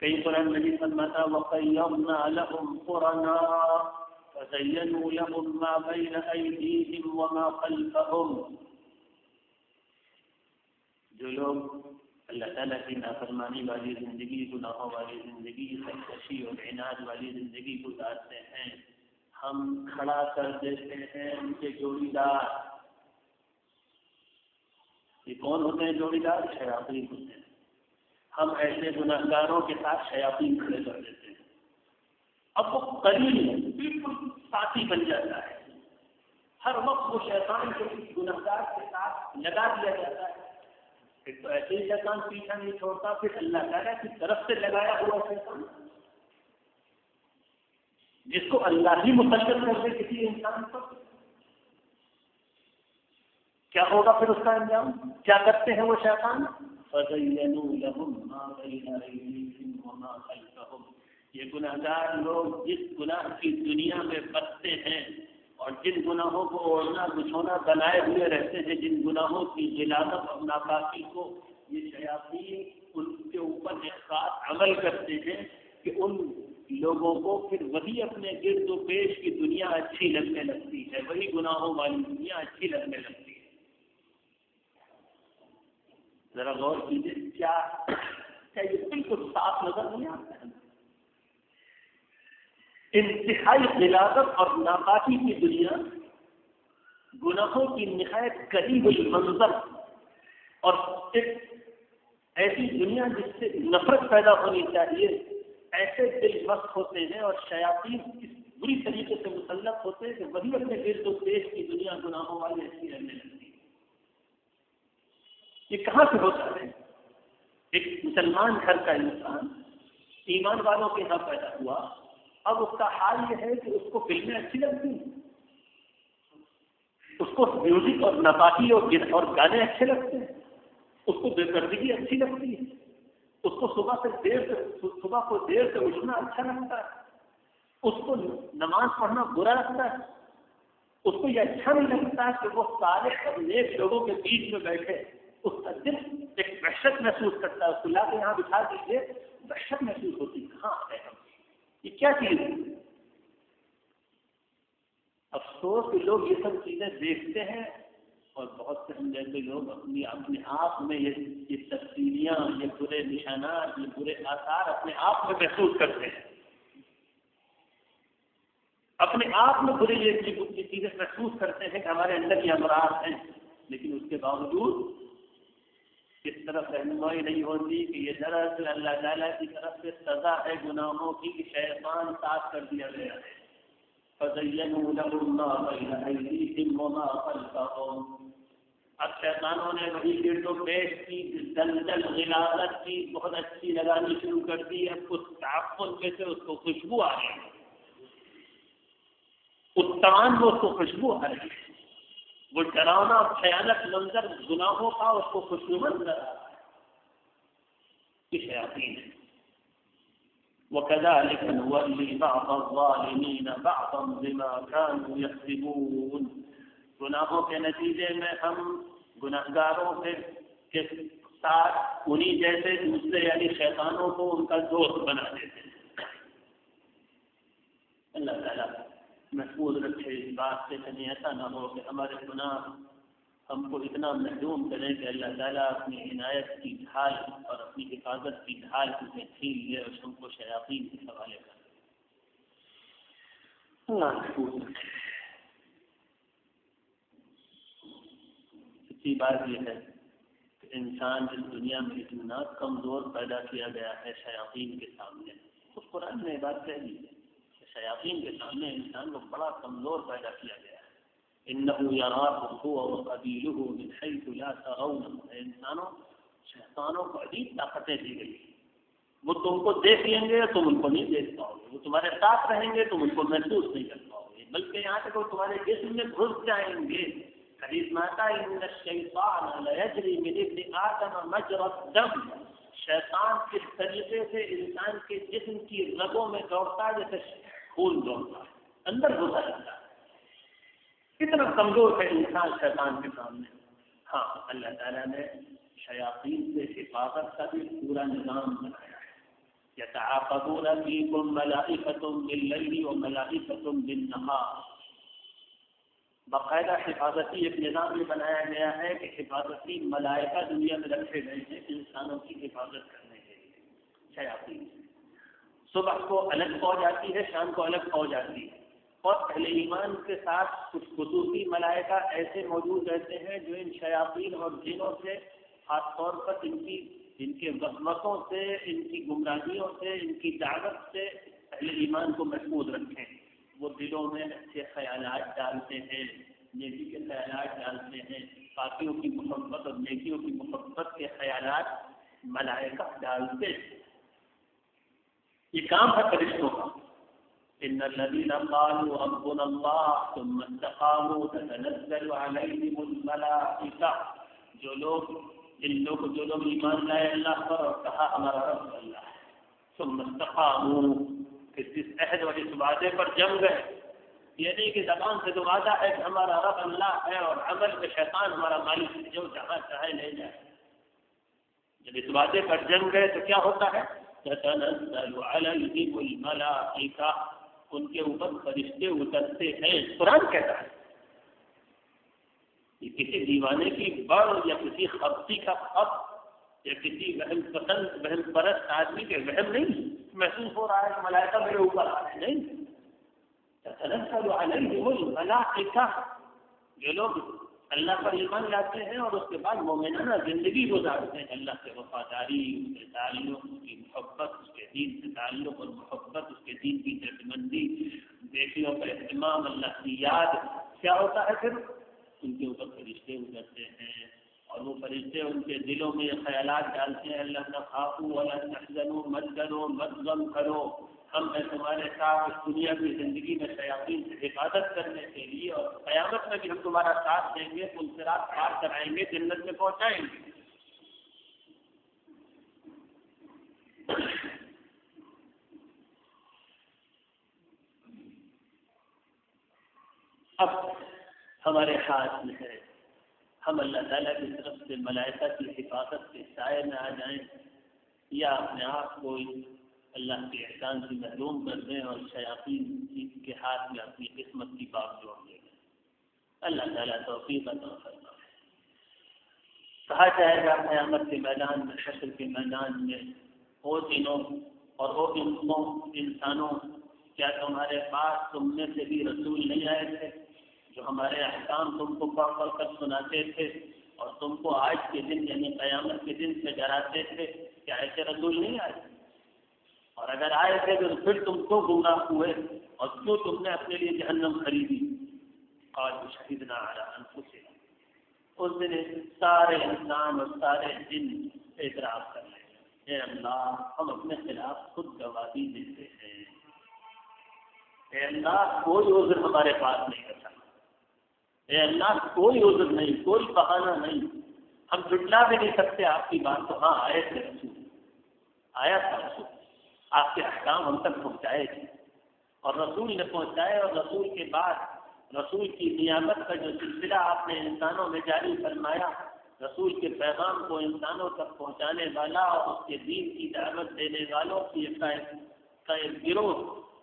Speaker 1: کئی قرآن مجید فرماتا وَقَيَّضْنَا لَهُمْ قُرَنَاءَ فَزَيَّنُوا لَهُم مَّا بَيْنَ أَيْدِيهِمْ وَمَا خَلْفَهُمْ، جو لوگ اللہ تعالیٰ کی نافرمانی والی زندگی، گناہوں والی زندگی، سرکشی اور عناد والی زندگی گزارتے ہیں، ہم کھڑا کر دیتے ہیں ان کے جوڑی دار۔ یہ کون ہوتے ہیں جوڑی دار؟ شیاطین ہوتے ہیں۔ ہم ایسے گناہگاروں کے ساتھ شیاطین کھڑے کر دیتے ہیں، اب وہ قریب بالکل ساتھی بن جاتا ہے، ہر وقت وہ شیطان کے گناہگار کے ساتھ لگا دیا جاتا ہے۔ پھر تو ایسے ہی شیطان پیچھا نہیں چھوڑتا، پھر اللہ تعالیٰ کی طرف سے لگایا ہوا شیطان جس کو اللہ ہی مسلط کر دے کسی انسان پر، کیا ہوگا پھر اس کا انجام؟ کیا کرتے ہیں وہ شیطان؟ فَزَيَّنُوا لَهُم مَّا بَيْنَ أَيْدِيهِمْ وَمَا خَلْفَهُمْ، یہ گناہگار لوگ جس گناہ کی دنیا میں بستے ہیں اور جن گناہوں کو اوڑھنا بچھونا بنائے ہوئے رہتے ہیں، جن گناہوں کی غلاظت اور ناپاکی کو یہ شیاطین ان کے اوپر ایک خاص عمل کرتے ہیں کہ ان لوگوں کو پھر وہی اپنے گرد و پیش کی دنیا اچھی لگنے لگتی ہے، وہی گناہوں والی دنیا اچھی لگنے لگتی ہے۔ ذرا غور کیجیے، کیا یہ بالکل صاف نظر نہیں آتا ہے؟ انتہائی غلاظت اور ناپاکی کی دنیا، گناہوں کی نہایت قریب المنظر، اور ایک ایسی دنیا جس سے نفرت پیدا ہونی چاہیے، ایسے دل مست ہوتے ہیں اور شیاطین اس بری طریقے سے مسلط ہوتے ہیں کہ وہی اپنے گرد و پیش کی دنیا گناہوں والی ایسی رہنے لگتی ہے۔ یہ کہاں سے ہوتا ہے؟ ایک مسلمان گھر کا انسان ایمان والوں کے یہاں پیدا ہوا، اب اس کا حال یہ ہے کہ اس کو فلمیں اچھی لگتی ہیں، اس کو میوزک اور ناپاکی اور گانے اچھے لگتے ہیں، اس کو بے پردگی اچھی لگتی ہے، اس کو صبح کو دیر سے اٹھنا اچھا لگتا ہے، اس کو نماز پڑھنا برا لگتا ہے، اس کو یہ اچھا نہیں لگتا کہ وہ صالح اور نیک لوگوں کے بیچ میں بیٹھے، اس کا دل ایک وحشت محسوس کرتا ہے، اس کو لا کے یہاں بٹھا دیجیے، وحشت محسوس ہوتی ہے، کہاں ہے ہم؟ یہ کیا چیز ہے؟ افسوس کہ لوگ یہ سب چیزیں دیکھتے ہیں اور بہت سے ہم جیسے لوگ اپنے آپ میں یہ تبدیلیاں، یہ برے نشانات، یہ برے آثار اپنے آپ میں محسوس کرتے ہیں، اپنے آپ میں برے یہ چیزیں محسوس کرتے ہیں کہ ہمارے اندر یہ امراض ہیں، لیکن اس کے باوجود اس طرف رہنمائی نہیں ہوتی کہ یہ دراصل اللہ تعالیٰ کی طرف سے سزا ہے گناہوں کی کہ شیطان صاف کر دیا گیا ہے۔ فَزَيَّنُوا لَهُم مَّا بَيْنَ أَيْدِيهِمْ وَمَا خَلْفَهُمْ، اب شیطانوں نے وہی گرد و پیش کی دلدل غلاظت کی بہت اچھی لگانی شروع کر دی، اب اس تعفن میں سے اس کو خوشبو آ رہی ہے، اس تمام میں اس کو خوشبو آ رہی ہے، وہ ڈراؤنا بھیانک منظر گناہوں کا اس کو خوشنما نظر آ رہا ہے، یہ شیاطین ہے۔ وَكَذَلِكَ نُوَلِّي بَعْضَ الظَّالِمِينَ بَعْضًا بِمَا كَانُوا يَكْسِبُونَ، گناہوں کے نتیجے میں ہم گناہگاروں کے ساتھ انہی جیسے دوسرے یعنی شیطانوں کو ان کا دوست بنا دیتے ہیں۔ اللہ تعالیٰ محفوظ رکھے اس بات سے کہیں ایسا نہ ہو کہ ہمارے گناہ ہم کو اتنا محروم کریں کہ اللہ تعالیٰ اپنی عنایت کی ڈھال اور اپنی حفاظت کی ڈھال اسے چھین لے اور ہم کو شیاطین کے حوالے کر دے۔ اللہ محفوظ رکھے۔ سچی بات یہ ہے کہ انسان اس دنیا میں اتنا کمزور پیدا کیا گیا ہے شیاطین کے سامنے. تو قرآن نے یہ بات کہہ دی کہ شیاطین کے سامنے انسان کو بڑا کمزور پیدا کیا گیا ہے. انه یراکم هو وقبیلہ من حیث لا ترونہم. انسانوں شیطانوں کو عجیب طاقتیں دی گئی. وہ تم کو دیکھ لیں گے تم ان کو نہیں دیکھ پاؤ گے. وہ تمہارے ساتھ رہیں گے تم ان کو محسوس نہیں کر پاؤ گے. بلکہ یہاں تک وہ تمہارے جسم میں گھس جائیں گے. حدیث میں آتا ہے ان الشیطان لیجری من ابن آدم مجرى الدم. شیطان کس طریقے سے انسان کے جسم کی رگوں میں دوڑتا ہے جیسے خون دوڑتا ہے, اندر گھسا جاتا ہے. کتنا کمزور ہے انسان شیطان کے سامنے. ہاں اللہ تعالیٰ نے شیاطین سے حفاظت کا بھی پورا نظام بنایا ہے. یتعاقبون فیکم ملائکۃ باللیل وملائکۃ بالنہار. باقاعدہ حفاظتی ایک نظام یہ بنایا گیا ہے کہ حفاظتی ملائکہ دنیا میں رکھے گئے ہیں انسانوں کی حفاظت کرنے کے لیے. شیاطین صبح کو الگ فوج آتی ہے, شام کو الگ فوج آتی ہے. اور اہل ایمان کے ساتھ کچھ خصوصی ملائکہ ایسے موجود رہتے ہیں جو ان شیاطین اور جنوں سے خاص طور پر ان کے وسوسوں سے, ان کی گمراہیوں سے, ان کی دعوت سے اہل ایمان کو محفوظ رکھیں. وہ دلوں میں اچھے خیالات ڈالتے ہیں, نیکی کے خیالات ڈالتے ہیں, پاکیوں کی محبت اور نیکیوں کی محبت کے خیالات ملائکہ ڈالتے ہیں. یہ کام ہے فرشتوں کا. ان الذين قالوا ربنا الله ثم استقاموا تتنزل عليهم الملائكة. جو لوگ ایمان لائے اللہ پر اور کہا ہمارا رب اللہ ہے, ثم استقاموا, کہ جس عہد اور اس وعدے پر جم گئے. یہ نہیں کہ زبان سے تو وعدہ ہے کہ ہمارا رب اللہ ہے اور عمل میں شیطان ہمارا مالک ہے, جو جہاں چاہے لے جائے. جب اس وعدے پر جم گئے تو کیا ہوتا ہے؟ تتنزل عليهم الملائكة. ان کے اوپر فرشتے اترتے ہیں. قرآن کہتا ہے. یہ کسی دیوانے کی بڑ یا کسی خبتی کا خب یا کسی وہم پسند وہم پرست آدمی کے وہم نہیں محسوس ہو رہا ہے کہ ملائکہ میرے اوپر آ رہے ہیں. نہیں. تتنزل علیہم الملائکہ. جو لوگ اللہ پر ایمان لاتے ہیں اور اس کے بعد مومنانہ زندگی گزارتے ہیں, اللہ سے وفاداری, اس کے تعلق, اس کی محبت, اس کے دین سے تعلق اور محبت, اس کے دین کی جذبمندی, بیٹیوں کا اہتمام, اللہ کی یاد, کیا ہوتا ہے پھر؟ ان کے اوپر فرشتے اترتے ہیں اور وہ فرشتے ان کے دلوں میں یہ خیالات ڈالتے ہیں, اللہ تخافوا ولا تحزنوا, مت ڈرو مت غم کرو, ہم ہیں تمہارے ساتھ اس دنیا کی زندگی میں شیاطین سے حفاظت کرنے کے لیے, اور قیامت میں بھی ہم تمہارا ساتھ دیں گے, پل صراط پار کرائیں گے, جنت میں پہنچائیں گے. اب ہمارے ہاتھ میں ہے ہم اللہ تعالیٰ کی طرف سے ملائکہ کی حفاظت کے سائے میں آ جائیں یا اپنے آپ کو اللہ کے احسان سے محروم کر دیں اور شیاطین کے ہاتھ میں اپنی قسمت کی بات جوڑ دیں. اللہ تعالیٰ توفیق عطا فرمائے. کہا جائے گا قیامت کے میدان میں, حشر کے میدان میں, او دنوں اور او انسانوں, کیا تمہارے پاس تم میں سے بھی رسول نہیں آئے تھے جو ہمارے احکام تم کو پڑھ پڑھ کر سناتے تھے اور تم کو آج کے دن یعنی قیامت کے دن سے ڈراتے تھے؟ کیا ایسے رسول نہیں آئے؟ اور اگر آئے تھے تو پھر تم کیوں گمراہ ہوئے اور کیوں تم نے اپنے لیے جہنم خریدی؟ قالوا شہدنا علی انفسنا. اس دن سارے انسان اور سارے جن اعتراف کر لیں گے, اے اللہ ہم اپنے خلاف خود گواہی دیتے ہیں. اے اللہ کوئی عذر ہمارے پاس نہیں کرتا. اے اللہ کوئی عذر نہیں, کوئی بہانہ نہیں, ہم جھٹلا بھی نہیں سکتے آپ کی بات. تو ہاں آئے تھے رسول, آیا تھا رسول, آپ کے احکام ہم تک پہنچائے تھے اور رسول نے پہنچائے. اور رسول کے بعد رسول کی قیامت کا جو سلسلہ آپ نے انسانوں میں جاری فرمایا, رسول کے پیغام کو انسانوں تک پہنچانے والا اور اس کے دین کی دعوت دینے والوں کی ایک گروہ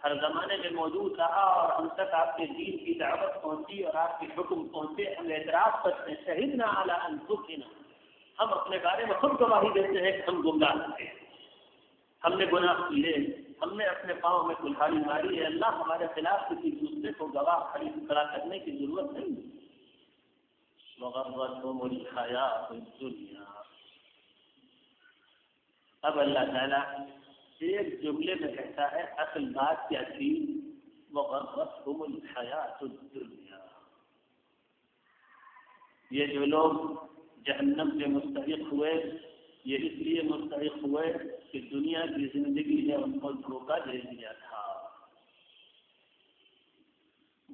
Speaker 1: ہر زمانے میں موجود رہا اور ہم تک آپ کے دین کی دعوت پہنچی اور آپ کے حکم پہنچے. ہم اعتراف کرتے ہیں شہدنا علی انفسنا, ہم اپنے بارے میں خود گواہی دیتے ہیں کہ ہم گمراہ تھے, ہم نے گناہ کیے, ہم نے اپنے پاؤں میں کلہاڑی ماری ہے. اللہ ہمارے خلاف کسی دوسرے کو گواہ کھڑا کرنے کی ضرورت نہیں. وغرتهم الحیاۃ الدنیا, اب اللہ تعالیٰ ایک جملے میں کہتا ہے اصل بات کیا تھی، وَغَرَّتْهُمُ الْحَيَاةُ الدُّنْيَا، یہ جو لوگ جہنم کے مستحق ہوئے یہ اس لیے مستحق ہوئے کہ دنیا کی زندگی نے ان کو دھوکہ دے دیا تھا۔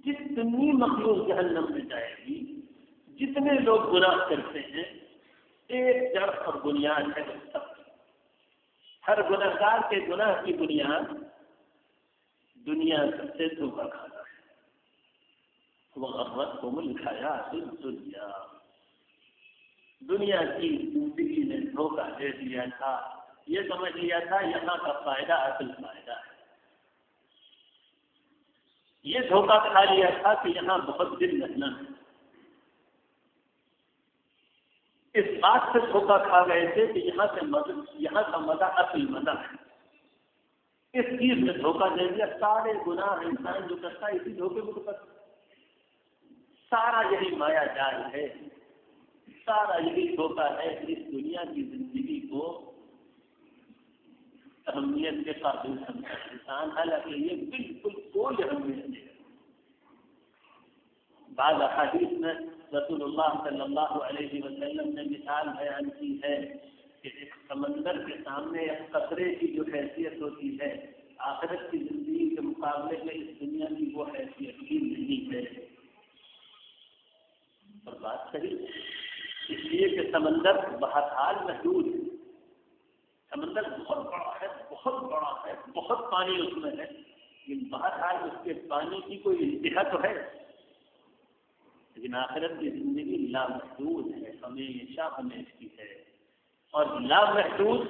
Speaker 1: جتنی مخلوق جہنم میں جائے گی، جتنے لوگ گناہ کرتے ہیں، ایک جڑ اور بنیاد ہے اس تک۔ ہر گناہگار کے گناہ کی بنیاد دنیا سے دھوکہ کھانا ہے۔ وَغَرَّتْهُمُ الْحَيَاةُ الدُّنْيَا، دنیا کی زندگی نے دھوکہ دے دیا تھا، یہ سمجھ لیا تھا یہاں کا فائدہ اصل فائدہ ہے، یہ دھوکہ کھا لیا تھا کہ یہاں بہت دن رہنا ہے، اس بات سے دھوکہ کھا گئے تھے کہ یہاں کا مزہ اصل مزہ ہے، اس چیز نے دھوکہ دے دیا۔ سارے گناہ انسان جو کرتا ہے اسی دھوکے کو کرتا ہے، سارا یہی مایا جال ہے، سارا یہی دھوکہ ہے کہ اس دنیا کی زندگی کو اہمیت کے قابل سمجھا انسان، حالانکہ یہ بالکل کوئی اہمیت نہیں ہے۔ بعض احادیث میں رسول اللہ صلی اللہ علیہ وسلم نے مثال بیان کی ہے کہ ایک سمندر کے سامنے ایک قطرے کی جو حیثیت ہوتی ہے، آخرت کی زندگی کے مقابلے میں اس دنیا کی وہ حیثیت ہی نہیں ہے۔ اور بات صحیح ہے، اس لیے کہ سمندر بہرحال محدود ہے، سمندر بہت بڑا ہے، بہت بڑا ہے، بہت پانی اس میں ہے، لیکن بہرحال اس کے پانی کی کوئی انتہا تو ہے، لیکن آخرت کی زندگی لامحدود ہے، ہمیشہ ہمیشہ ہے، اور لامحدود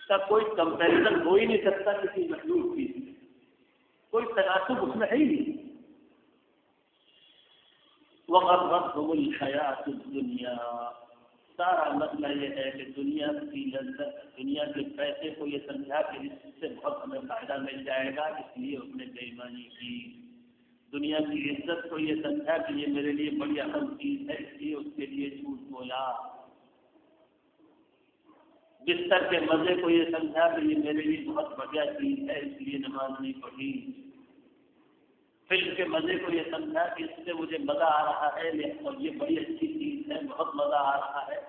Speaker 1: کا کوئی کمپیریزن ہو ہی نہیں سکتا کسی محدود کی، کوئی تناسب اس میں ہے ہی نہیں۔ وَغَرَّتْهُمُ الْحَيَاةُ الدُّنْيَا، سارا مسئلہ یہ ہے کہ دنیا کی لذت، دنیا کے پیسے کو یہ سمجھا کہ اس سے بہت ہمیں فائدہ مل جائے گا، اس لیے اس نے بے ایمانی کی۔ دنیا کی عزت کو یہ سمجھا کہ یہ میرے لیے بڑی اہم چیز ہے، اس لیے اس کے لیے جھوٹ بولا۔ بستر کے مزے کو یہ سمجھا کہ یہ میرے لیے بہت بڑھیا چیز ہے، اس لیے نماز نہیں پڑھی۔ فلم کے مزے کو یہ سمجھا کہ اس سے مجھے مزہ آ رہا ہے اور یہ بڑی اچھی چیز ہے، بہت مزہ آ رہا ہے۔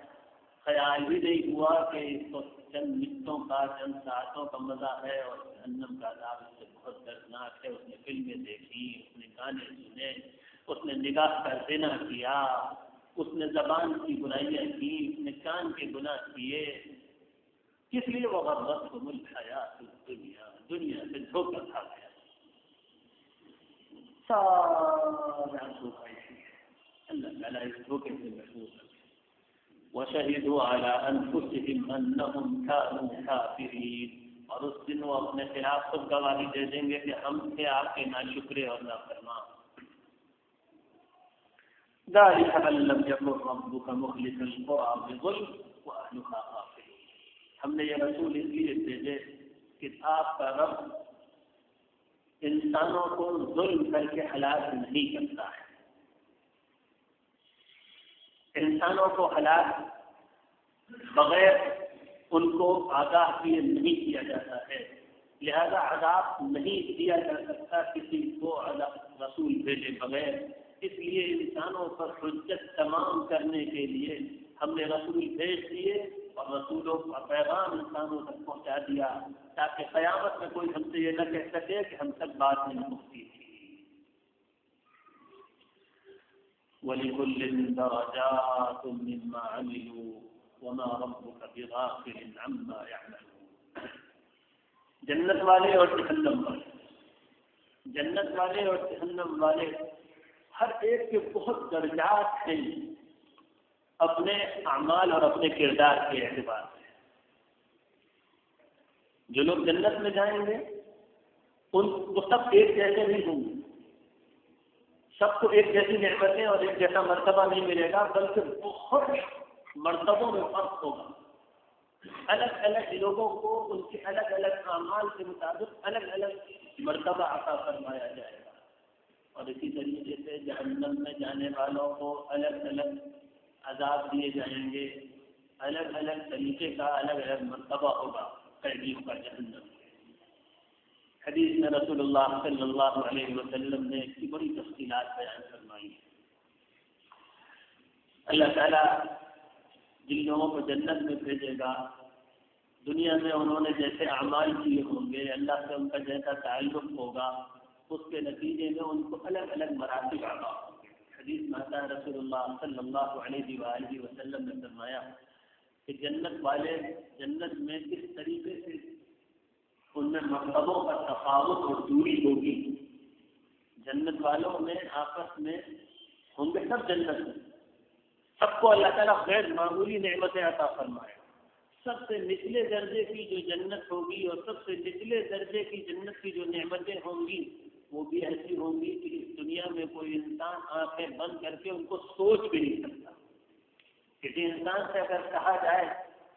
Speaker 1: خیال بھی نہیں ہوا کہ اس کو چند منٹوں کا، چند ساعتوں کا مزہ ہے، اور جہنم کا عذاب اس سے بہت دردناک ہے۔ اس نے فلمیں دیکھی، اس نے گانے سنے، اس نے نگاہ کا زنا کیا، اس نے زبان کی برائیاں کی، اس نے کان کے گناہ کیے، کس لیے؟ وَغَرَّتْهُمُ الْحَيَاةُ الدُّنْيَا، دنیا سے دھوکہ کھا گیا، سارا دھوکہ اسی ہے۔ اللہ تعالیٰ اس دھوکے سے محفوظ ہے۔ وَشَهِدُوا عَلَىٰ أَنفُسِهِمْ أَنَّهُمْ كَانُوا كَافِرِينَ، اور اس دن وہ اپنے خلاف خود گواہی دے دیں گے کہ ہم تھے آپ کے ناشکرے اور نافرمان۔ ذَلِكَ أَن لَّمْ يَكُن رَّبُّكَ مُهْلِكَ الْقُرَىٰ بِظُلْمٍ وَأَهْلُهَا غَافِلُونَ، ہم نے یہ رسول اس لیے بھیجے کہ آپ کا رب انسانوں کو ظلم کر کے ہلاک نہیں کرتا ہے، انسانوں کو ہلاک بغیر ان کو آگاہ کیے نہیں کیا جاتا ہے، لہذا عذاب نہیں دیا جا سکتا کسی کو رسول بھیجے بغیر۔ اس لیے انسانوں پر حجت تمام کرنے کے لیے ہم نے رسول بھیج دیے، اور رسولوں کا پیغام انسانوں تک پہنچا دیا، تاکہ قیامت میں کوئی ہم سے یہ نہ کہہ سکے کہ ہم تک بات نہیں پہنچی تھی۔ وَلِكُلٍّ دَرَجَاتٌ مِّمَّا عَمِلُوا وَمَا رَبُّكَ بِغَافِلٍ عَمَّا يَعْمَلُونَ، جنت والے اور جہنم والے، جنت والے اور جہنم والے ہر ایک کے بہت درجات ہیں اپنے اعمال اور اپنے کردار کے اعتبار سے۔ جو لوگ جنت میں جائیں گے وہ سب ایک جیسے نہیں ہوں گے، سب کو ایک جیسی نعمتیں اور ایک جیسا مرتبہ نہیں ملے گا، بلکہ بہت مرتبوں میں فرق ہوگا۔ الگ الگ لوگوں کو ان کے الگ الگ اعمال کے مطابق الگ الگ مرتبہ عطا فرمایا جائے گا، اور اسی طریقے سے جہنم میں جانے والوں کو الگ الگ عذاب دیے جائیں گے، الگ الگ طریقے کا الگ الگ مرتبہ ہوگا۔ قیدیوں کا جہنم. حدیث میں رسول اللہ صلی اللہ علیہ وسلم نے اس کی بڑی تفصیلات بیان فرمائی ہیں. اللہ تعالیٰ جن لوگوں کو جنت میں بھیجے گا، دنیا میں انہوں نے جیسے اعمال کیے ہوں گے، اللہ سے ان کا جیسا تعلق ہوگا، اس کے نتیجے میں ان کو الگ الگ مراتب عطا ہوں گے. حدیث میں آتا ہے رسول اللہ صلی اللہ علیہ وآلہ وسلم نے فرمایا کہ جنت والے جنت میں کس طریقے سے ان میں مرتبوں کا تفاوت اور دوری ہوگی. جنت والوں میں آپس میں ہوں گے سب جنت میں، سب کو اللہ تعالیٰ غیر معمولی نعمتیں عطا فرمائے. سب سے نچلے درجے کی جو جنت ہوگی اور سب سے نچلے درجے کی جنت کی جو نعمتیں ہوں گی وہ بھی ایسی ہوں گی کہ اس دنیا میں کوئی انسان آنکھیں بند کر کے ان کو سوچ بھی نہیں سکتا. کسی انسان سے اگر کہا جائے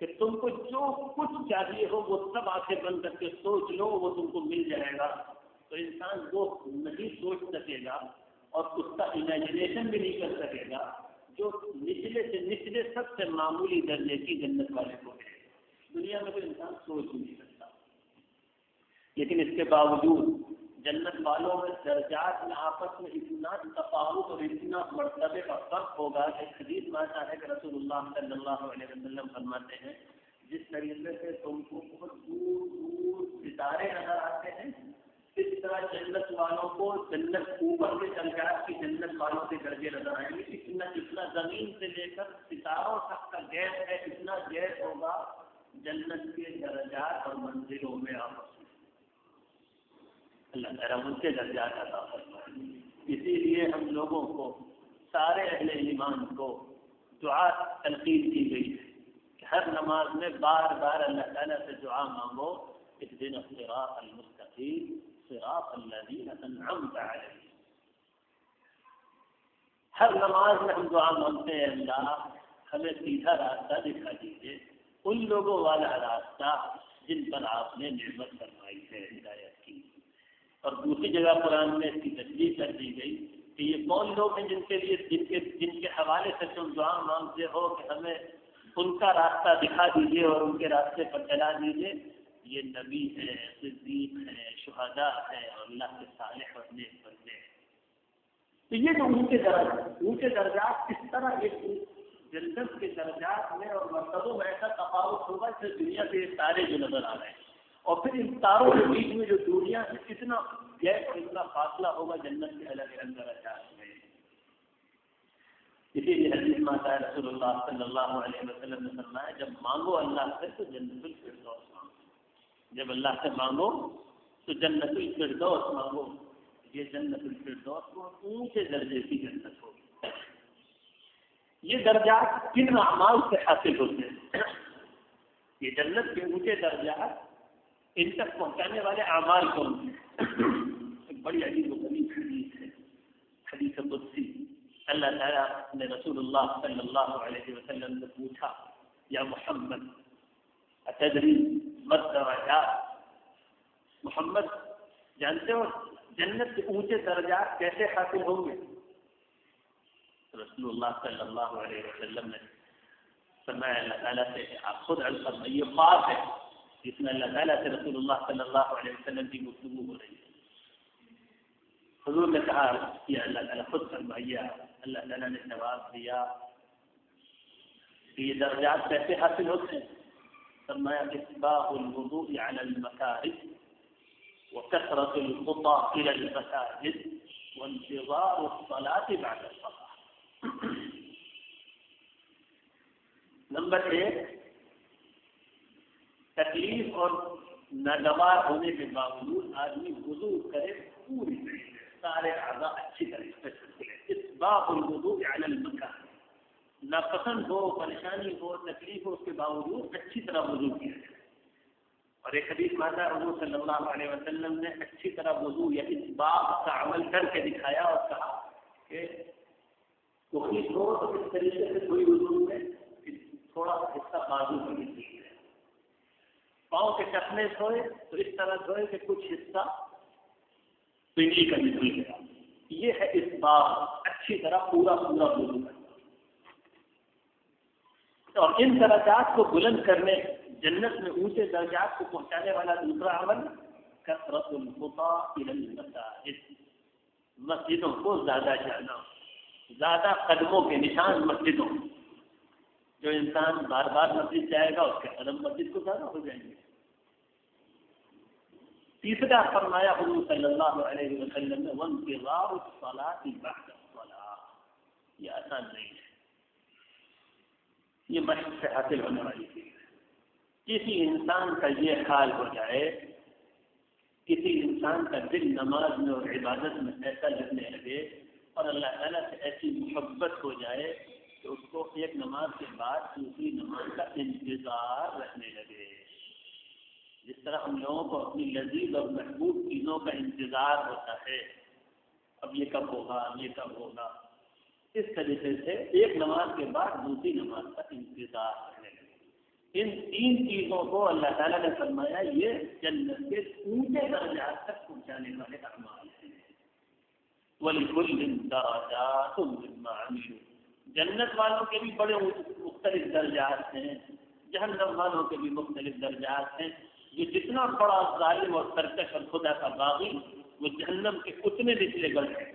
Speaker 1: کہ تم کو جو کچھ چاہیے ہو وہ سب آنکھیں بند کر کے سوچ لو، وہ تم کو مل جائے گا، تو انسان وہ نہیں سوچ سکے گا اور اس کا امیجنیشن بھی نہیں کر سکے گا جو نچلے سے نچلے سب سے معمولی درجے کی جنت والے کو ہے. دنیا میں کوئی انسان سوچ نہیں سکتا. لیکن اس کے باوجود جنت والوں میں درجات میں آپس میں اتنا تفاوت اور اتنا مرتبے کا فرق ہوگا کہ حدیث میں آتا ہے کہ رسول اللہ صلی اللہ علیہ وسلم فرماتے ہیں جس طریقے سے تم کو بہت دور دور ستارے نظر آتے ہیں، اس طرح جنت والوں کو جنت اوپر کے درجات کی جنت والوں کے درجے نظر آئیں گے. اتنا زمین سے لے کر ستاروں تک کا گیپ ہے، اتنا گیپ ہوگا جنت کے درجات اور منزلوں میں آپس میں. اللہ تعالیٰ ان کے درجات عطا فرمائے. اسی لیے ہم لوگوں کو سارے اہل ایمان کو دعا تلقین کی گئی ہے کہ ہر نماز میں بار بار اللہ تعالیٰ سے دعا مانگو، اهدنا الصراط المستقیم صراط الذین انعمت علیہم. ہر نماز میں ہم دعا مانگتے ہیں اللہ ہمیں سیدھا راستہ دکھا دیجیے، ان لوگوں والا راستہ جن پر آپ نے نعمت فرمائی ہے، ہدایت کی. اور دوسری جگہ قرآن میں اس کی تشریح کر دی گئی کہ یہ کون لوگ ہیں جن کے حوالے سے تم دعا مانگتے ہو کہ ہمیں ان کا راستہ دکھا دیجیے اور ان کے راستے پر چلا دیجیے. یہ نبی ہیں، صدیق ہیں، شہداء ہیں اور اللہ کے صالح اور نیک بندے ہیں. تو یہ جو اونچے درجات کس طرح ایک جنت کے درجات میں اور مرتبوں میں ایسا تفاوت ہوگا کہ دنیا کے تارے جو نظر آ رہے ہیں اور پھر ان تاروں کے بیچ میں جو دنیا سے کتنا گیپ اور اتنا فاصلہ ہوگا جنت کے الگ الگ درجات میں. اسی لیے حدیث میں آتا ہے رسول اللہ صلی اللہ علیہ وسلم نے فرمایا جب مانگو اللہ سے تو جنت الفردوس مانگو. جب اللہ سے مانگو تو جنت الفردوس مانگو. یہ جنت الفردوس کو اونچے درجے کی جنت ہوگی. یہ درجات کن اعمال سے حاصل ہوتے ہیں؟ یہ جنت کے اونچے درجات ان تک پہنچانے والے اعمال کون ہیں؟ ایک بڑی عجیب و غریب حدیث ہے، حدیث قدسی. اللہ تعالیٰ نے رسول اللہ صلی اللہ علیہ وسلم سے پوچھا یا محمد اتدری ما الدرجات، محمد جانتے ہو جنت کے اونچے درجات کیسے حاصل ہوں گے؟ رسول اللہ صلی اللہ علیہ وسلم نے فرمایا اللہ تعالیٰ سے آپ خود عرض فرمائیے. یہ بات ہے جس میں اللہ تعالیٰ سے رسول اللہ صلی اللہ علیہ وسلم کی گفتگو ہو رہی ہے. حضور نے کہا کہ اللہ تعالیٰ خود فرمائیے. اللہ تعالیٰ نے جواب دیا کہ یہ درجات کیسے حاصل ہوتے ہیں؟ فرمایا اصباغ الوضوء على المكاره وكثرة الخطى إلى المساجد وانتظار الصلاة بعد الصلاة. نمبر 1 تکلیف اور ناگوار ہونے کے باوجود آدمی وضو کرے پوری طریقے سے، سارے اعضاء اچھی طریقے سے کھلے. اصباغ الوضوء على المكاره، ناپسند ہو، پریشانی ہو، تکلیف ہو، اس کے باوجود اچھی طرح وضو کیا جائے. اور ایک حدیث میں آتا ہے حضور صلی اللہ علیہ وسلم نے اچھی طرح وضو یا اسباغ کا عمل کر کے دکھایا اور کہا کہ کوئی ہو تو اس طریقے سے کوئی وضو میں تھوڑا سا حصہ بازو کا بھی ہے، پاؤں کے ٹخنے دھوئے تو اس طرح دھوئے کہ کچھ حصہ پنڈلی کا بھی دھل گیا. یہ ہے اسباغ، اچھی طرح پورا وضو کرنا. اور ان درجات کو بلند کرنے جنت میں اونچے درجات کو پہنچانے والا دوسرا عمل کثرت الخطا الی المساجد، مسجدوں کو زیادہ جانا، زیادہ قدموں کے نشان مسجدوں. جو انسان بار بار مسجد جائے گا اس کے قدم مسجد کو زیادہ ہو جائیں گے. تیسرا فرمایا حضور صلی اللہ علیہ وسلم نے وانتظار الصلاۃ بعد الصلاۃ، یہ آسان نہیں ہے، یہ مشق سے حاصل ہونے والی چیز ہے. کسی انسان کا یہ حال ہو جائے، کسی انسان کا دل نماز میں اور عبادت میں ایسا لگنے لگے اور اللہ تعالیٰ سے ایسی محبت ہو جائے کہ اس کو ایک نماز کے بعد دوسری نماز کا انتظار رہنے لگے. جس طرح ہم لوگوں کو اپنی لذیذ اور محبوب چیزوں کا انتظار ہوتا ہے، اب یہ کب ہوگا، یہ کب ہوگا، اس طریقے سے ایک نماز کے بعد دوسری نماز کا انتظار رہنے لگے. ان تین چیزوں کو اللہ تعالیٰ نے فرمایا یہ جنت کے اونچے درجات تک پہنچانے والے اعمال ہیں. وَلِكُلٍّ دَرَجَاتٌ مِّمَّا عَمِلُوا، جنت والوں کے بھی بڑے مختلف درجات ہیں، جہنم والوں کے بھی مختلف درجات ہیں. یہ جتنا بڑا ظالم اور سرکش اور خدا کا باغی، وہ جہنم کے اتنے نچلے گڑھ ہیں.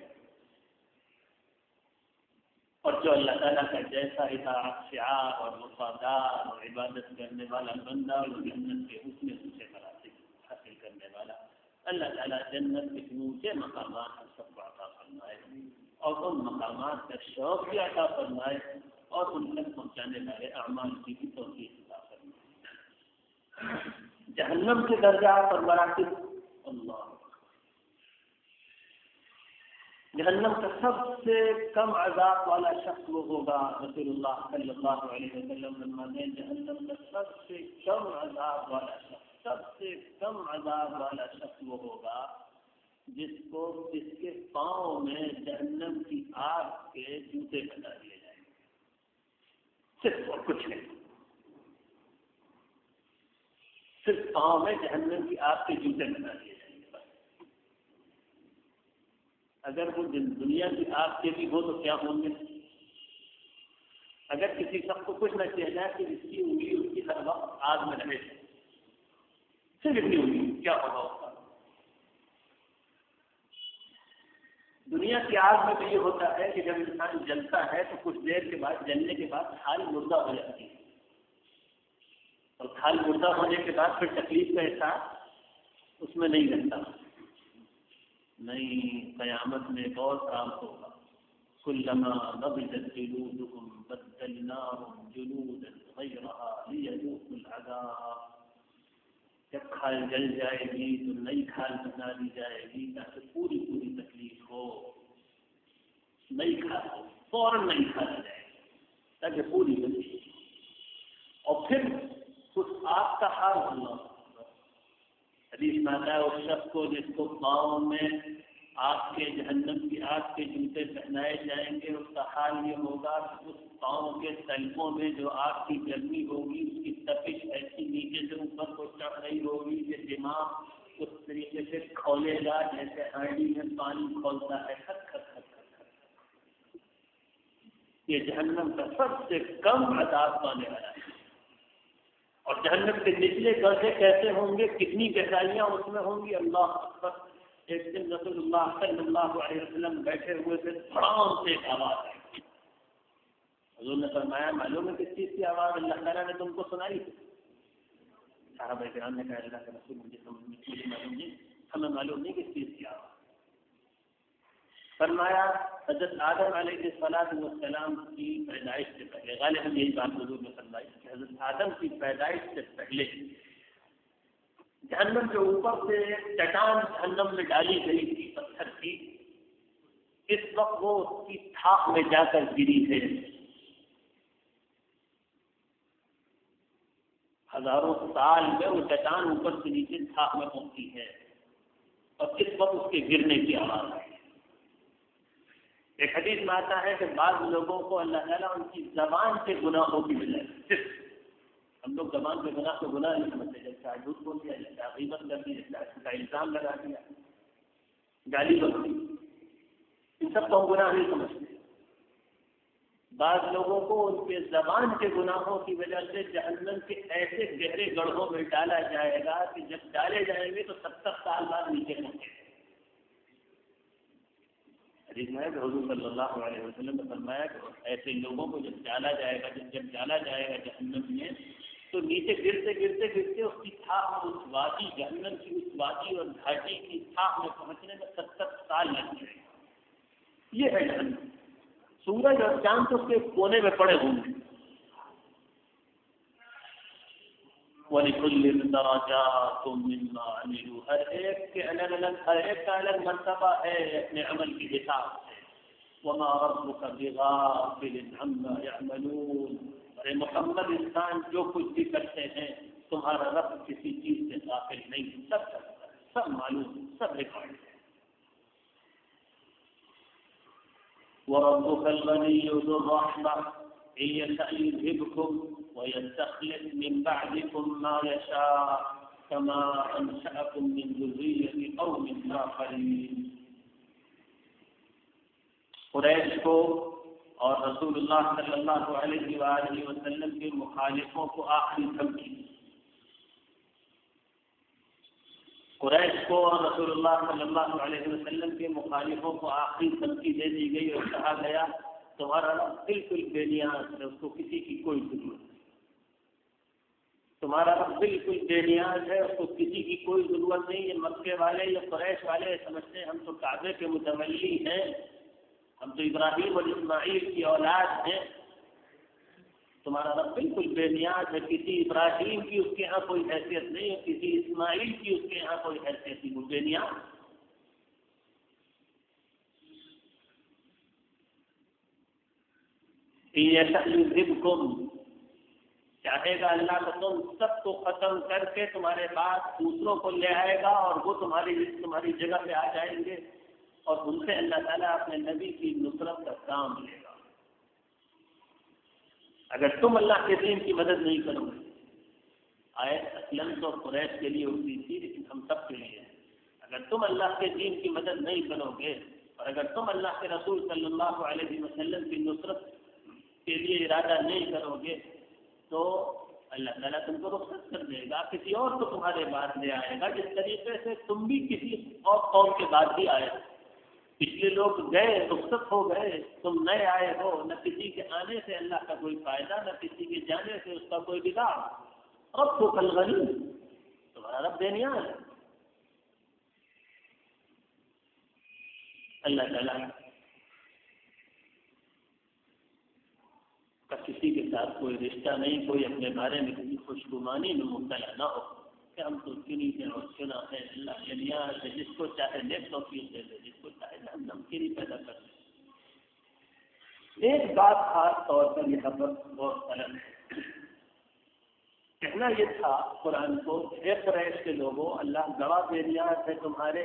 Speaker 1: اور جو اللہ تعالیٰ کا جیسا اطاعت شعار اور وفادار اور عبادت کرنے والا بندہ، وہ جنت کے اتنے اونچے مراتب حاصل کرنے والا. اللہ تعالیٰ جنت کے اونچے مقامات ہم سب کو عطا فرمائے اور ان مقامات کا شوق بھی عطا فرمائے اور ان تک پہنچانے والے اعمال کی بھی توفیق عطا فرمائے. جہنم کے درجات اور مراتب، اللہ، جہنم کا سب سے کم عذاب والا شخص وہ ہوگا. رسول اللہ صلی اللہ علیہ وسلم فرماتے ہیں جہنم کا سب سے کم عذاب والا شخص، سب سے کم عذاب والا شخص وہ ہوگا جس کو اس کے پاؤں میں جہنم کی آگ کے جوتے بنا دیے جائیں گے، صرف اور کچھ نہیں، صرف پاؤں میں جہنم کی آگ کے جوتے بنا دیے جائیں گے. بس اگر وہ دنیا کی آگ کے بھی ہو تو کیا ہوں گے؟ اگر کسی شخص کو کچھ نہ کیا جائے کہ اس کی انگلی اس کی ہر وقت آگ میں رہے، صرف اتنی انگلی، کیا ہوگا اس کا؟ دنیا کی آگ میں تو یہ ہوتا ہے کہ جب انسان جلتا ہے تو کچھ دیر کے بعد، جلنے کے بعد کھال مردہ ہو جاتی ہے، اور کھال مردہ ہونے کے بعد پھر تکلیف کا احساس اس میں نہیں رہتا. نہیں، قیامت میں ایک اور کام ہوگا. کلما نضجت جلودهم بدلناهم جلودا غيرها ليذوقوا العذاب. جب کھال جل جائے گی تو نئی کھال بنا دی جائے گی تاکہ پوری پوری تکلیف ہو. نئی کھال ہو، فوراً نئی کھال جائے گی تاکہ پوری بنے. اور پھر اس آگ کا حال اللہ، حدیث میں آتا ہے اس شخص کو جس کو پاؤں میں آگ کے، جہنم کی آگ کے جوتے پہنائے جائیں گے، اس کا حال یہ ہوگا کہ اس پاؤں کے تلفوں میں جو آگ کی گرمی ہوگی، اس کی تپش ایسی نیچے سے اوپر کو چڑھ رہی ہوگی کہ دماغ اس طریقے سے کھولے گا جیسے ہانڈی میں پانی کھولتا ہے، کھٹ کھٹ کھٹ کھٹ کھٹ. یہ جہنم کا سب سے کم عذاب پانے والا ہے. اور جہنم کے نچلے درجے کیسے ہوں گے، کتنی گہرائیاں اس میں ہوں گی، اللہ اکبر. ایک دن رسول اللہ صلی اللہ علیہ وسلم بیٹھے ہوئے تھے، دھڑام سے ایک آواز آئی. حضور نے فرمایا معلوم ہے کس چیز کی آواز اللہ تعالیٰ نے تم کو سنائی؟ صحابہ کرام نے کہا اللہ کے رسول مجھے معلوم نہیں، ہمیں معلوم نہیں کس چیز کی آواز. فرمایا حضرت آدم علیہ السلام کی پیدائش سے پہلے، غالباً یہی بات حضور نے فرمائی کہ حضرت آدم کی پیدائش سے پہلے جہنم کے اوپر سے چٹان جہنم میں ڈالی گئی تھی، پتھر کی، اس وقت وہ اس کی تھاک میں جا کر گری ہے. ہزاروں سال میں وہ چٹان اوپر سے نیچے تھاک میں پہنچی ہے اور اس وقت اس کے گرنے کی آواز ہے. ایک حدیث میں آتا ہے کہ بعض لوگوں کو اللہ تعالیٰ ان کی زبان کے گناہوں کی وجہ سے، صرف ہم لوگ زبان کے گناہ کو گناہ نہیں سمجھتے، جیسے جھوٹ بول دیا، جیسے غیبت کر دی، جیسے کا الزام لگا دیا، گالی بک دی، ان سب کو ہم گناہ نہیں سمجھتے. بعض لوگوں کو ان کے زبان کے گناہوں کی وجہ سے جہنم کے ایسے گہرے گڑھوں میں ڈالا جائے گا کہ جب ڈالے جائیں گے تو 70 سال بعد نیچے پہنچے گے۔ حدیث میں حضور صلی اللہ علیہ وسلم نے فرمایا کہ ایسے لوگوں کو جب ڈالا جائے گا جہنم میں تو نیچے گرتے گرتے گرتے اس کی تھاک اس وادی جہنم کی اس وادی اور گھاٹی کی تھاک میں پہنچنے میں 70 سال لگ جائے گا۔ یہ ہے جہنم۔ سورج اور چاند تو اس کے کونے میں پڑے ہوں گے۔ وَلِكُلٍّ دَرَجَاتٌ مِّمَّا عَمِلُوا، ہر ایک کا الگ مرتبہ ہے اپنے عمل کے حساب سے۔ وَمَا رَبُّكَ بِغَافِلٍ عَمَّا يَعْمَلُونَ، ارے محمد انسان جو کچھ بھی کرتے ہیں تمہارا رب کسی چیز سے غافل نہیں، سب کرتا ہے، سب معلوم، سب ریکارڈ ہے۔ وَرَبُّكَ الْغَنِيُّ ذُو الرَّحْمَةِ إِن يَشَأْ يُذْهِبْكُمْ وَيَسْتَخْلِفْ مِن بَعْدِكُم مَّا يَشَاءُ كَمَا أَنشَأَكُم مِّن ذُرِّيَّةِ قَوْمٍ آخَرِينَ۔ قریش کو اور رسول اللہ صلی اللہ علیہ وآلہ وسلم کے مخالفوں کو آخری دھمکی، قریش کو اور رسول اللہ صلی اللہ علیہ وسلم کے مخالفوں کو آخری دھمکی دے دی گئی اور کہا گیا تمہارا رب بالکل بے نیاز ہے، اس کو کسی کی کوئی ضرورت نہیں۔ تمہارا رب بالکل بے نیاز ہے، اس کو کسی کی کوئی ضرورت نہیں۔ یہ مکے والے یا قریش والے سمجھتے ہیں ہم تو کعبے کے متولی ہیں، ہم تو ابراہیم اور اسماعیل کی اولاد ہیں۔ تمہارا رب بالکل بے نیاز ہے، کسی ابراہیم کی اس کے ہاں کوئی حیثیت نہیں ہے، کسی اسماعیل کی اس کے ہاں کوئی حیثیت نہیں، وہ بے نیاز۔ چاہے گا اللہ تو تم سب کو ختم کر کے تمہارے پاس دوسروں کو لے آئے گا اور وہ تمہاری جگہ پہ آ جائیں گے اور ان سے اللہ تعالیٰ اپنے نبی کی نصرت کا کام لے گا۔ اگر تم اللہ کے دین کی مدد نہیں کرو گے، آیت اسلم تو قریش کے لیے ہوتی تھی لیکن ہم سب کے لیے ہے۔ اگر تم اللہ کے دین کی مدد نہیں کرو گے اور اگر تم اللہ کے رسول صلی اللہ علیہ وسلم کی نصرت کے لیے ارادہ نہیں کرو گے تو اللہ تعالیٰ تم کو رخصت کر دے گا، کسی اور کو تمہارے بعد لے آئے گا، جس طریقے سے تم بھی کسی اور قوم کے بعد ہی آئے۔ پچھلے لوگ گئے، رخصت ہو گئے، تم نئے آئے ہو، نہ کسی کے آنے سے اللہ کا کوئی فائدہ، نہ کسی کے جانے سے اس کا کوئی بگاڑ۔ ربک الغنی، تمہارا رب بے نیاز ہے۔ اللہ تعالیٰ کا کسی کے ساتھ کوئی رشتہ نہیں، کوئی اپنے بارے میں کسی خوشگمانی میں مبتلا نہ ہو کہ ہم تو چنی ہیں اور چنا ہے۔ اللہ کے نیاز ہے، جس کو چاہے نیک توفیق دے دے، جس کو چاہے جہنم کی پیدا کر دے۔ ایک بات خاص طور پر یہاں پر بہت الگ ہے، کہنا یہ تھا قرآن کو، اے قریش کے لوگوں، اللہ گواہ بے نیاز ہے تمہارے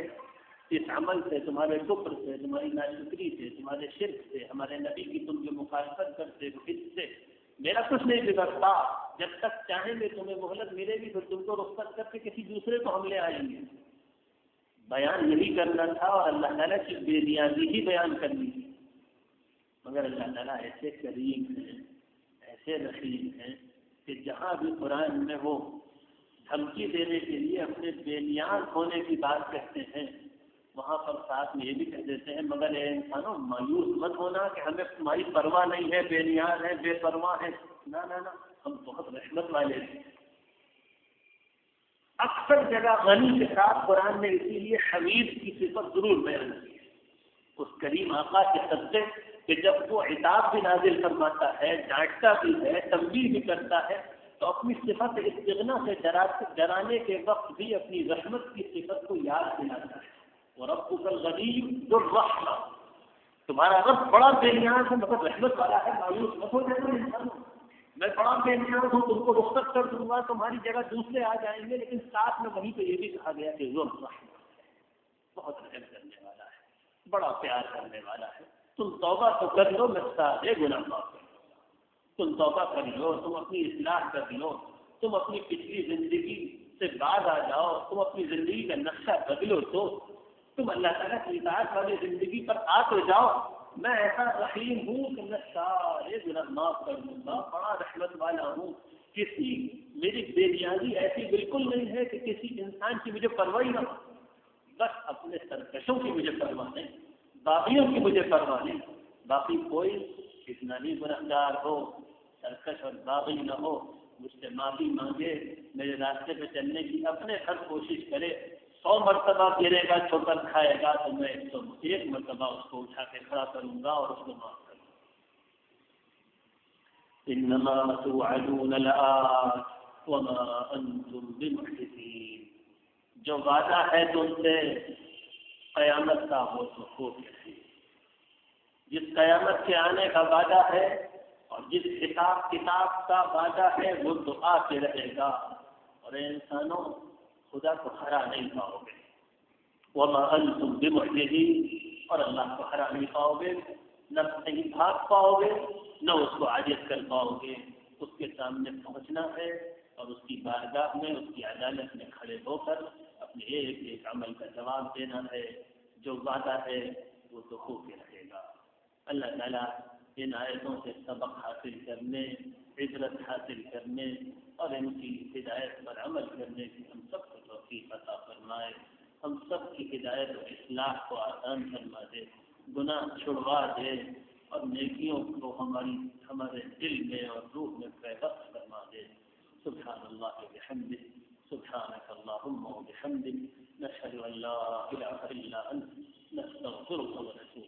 Speaker 1: اس عمل سے، تمہارے کفر سے، تمہاری ناشکری سے، تمہارے شرک سے، ہمارے نبی کی تم جو مخالفت کرتے ہو اس سے میرا کچھ نہیں بگڑتا۔ جب تک چاہیں گے تمہیں مہلت ملے گی پھر تم کو رخصت کر کے کسی دوسرے کو ہم لے آئیں گے۔ بیان یہی کرنا تھا اور اللہ تعالیٰ کی بے نیازی ہی بیان کرنی تھی، مگر اللہ تعالیٰ ایسے کریم ہیں، ایسے رحیم ہیں کہ جہاں بھی قرآن میں وہ دھمکی دینے کے لیے اپنے بے نیاز ہونے کی بات کہتے ہیں وہاں پر ساتھ میں یہ بھی کہہ دیتے ہیں مگر اے انسانوں مایوس مت ہونا کہ ہمیں تمہاری پرواہ نہیں ہے، بے نیاز ہے، بے پرواہ ہے، نہ نہ نہ، ہم بہت رحمت والے ہیں۔ اکثر جگہ غنی کے ساتھ قرآن نے اسی لیے حمید کی صفت ضرور بیان کی ہے، اس کریم آقا کے صدقے کہ جب وہ عتاب بھی نازل فرماتا ہے، ڈانٹتا بھی ہے، تنبیہ بھی کرتا ہے تو اپنی صفت استغنا سے ڈرانے کے وقت بھی اپنی رحمت کی صفت کو یاد دلاتا ہے۔ وَرَبُّكَ الْغَنِيُّ ذُو الرَّحْمَةِ، تمہارا رب بڑا بے نیاز ہے مگر رحمت والا ہے، مایوس مت ہو جانا انسانوں، میں بڑا بے نیاز ہوں، تم کو رخصت کر دوں گا، تمہاری جگہ دوسرے آ جائیں گے، لیکن ساتھ میں وہیں پہ یہ بھی کہا گیا کہ ذو الرحمہ، بہت رحم کرنے والا ہے، بڑا پیار کرنے والا ہے۔ تم توبہ تو کر لو، میں سارے گناہ معاف کر دوں گا۔ تم توبہ کر لو، تم اپنی اصلاح کر لو، تم اپنی پچھلی زندگی سے باز آ جاؤ، تم اپنی زندگی کا نقشہ بدلو، تو تم اللہ تعالیٰ کی اطاعت والی زندگی پر آ تو جاؤ۔ میں ایسا رحیم ہوں کہ میں سارے معاف کر دوں گا، بڑا رحمت والا ہوں، کسی میری بے نیازی ایسی بالکل نہیں ہے کہ کسی انسان کی مجھے پرواہ نہ ہو، بس اپنے سرکشوں کی مجھے پرواہ نہیں، باغیوں کی مجھے پرواہ نہیں، باقی کوئی کتنا بھی گنہگار ہو، سرکش اور باغی نہ ہو، مجھ سے معافی مانگے، میرے راستے پہ چلنے کی اپنے ہر کوشش کرے، 100 مرتبہ گرے گا ٹھوکر کھائے گا تو میں 101 مرتبہ اس کو اٹھا کے کھڑا کروں گا اور اس کو معاف کروں گا۔ انما توعدون لآت وما انتم بمعجزین، جو وعدہ ہے تم سے قیامت کا وہ تو ہو گیا، جس قیامت کے آنے کا وعدہ ہے اور جس حساب کتاب کا وعدہ ہے وہ تو آ کے رہے گا، اور انسانوں خدا کو ہرا نہیں پاؤ گے، وما انتم بمعجزین، اور اللہ کو ہرا نہیں پاؤ گے، نہ کہیں بھاگ پاؤ گے، نہ اس کو عاجز کر پاؤ گے، اس کے سامنے پہنچنا ہے اور اس کی بارگاہ میں، اس کی عدالت میں کھڑے ہو کر اپنے ایک ایک عمل کا جواب دینا ہے، جو وعدہ ہے وہ تو ہو کے رہے گا۔ اللہ تعالیٰ ان آیتوں سے سبق حاصل کرنے، عبرت حاصل کرنے اور ان کی ہدایت پر عمل کرنے کی ہم سب کو توفیق عطا فرمائے، ہم سب کی ہدایت و اصلاح کو آسان فرما دے، گناہ چھڑوا دے اور نیکیوں کو ہمارے دل میں اور روح میں پیوست فرما دے۔ سبحان اللہ وبحمدہ، سبحانک اللہم وبحمدک، نشہد ان لا الہ الا انت، نستغفرک ونتوب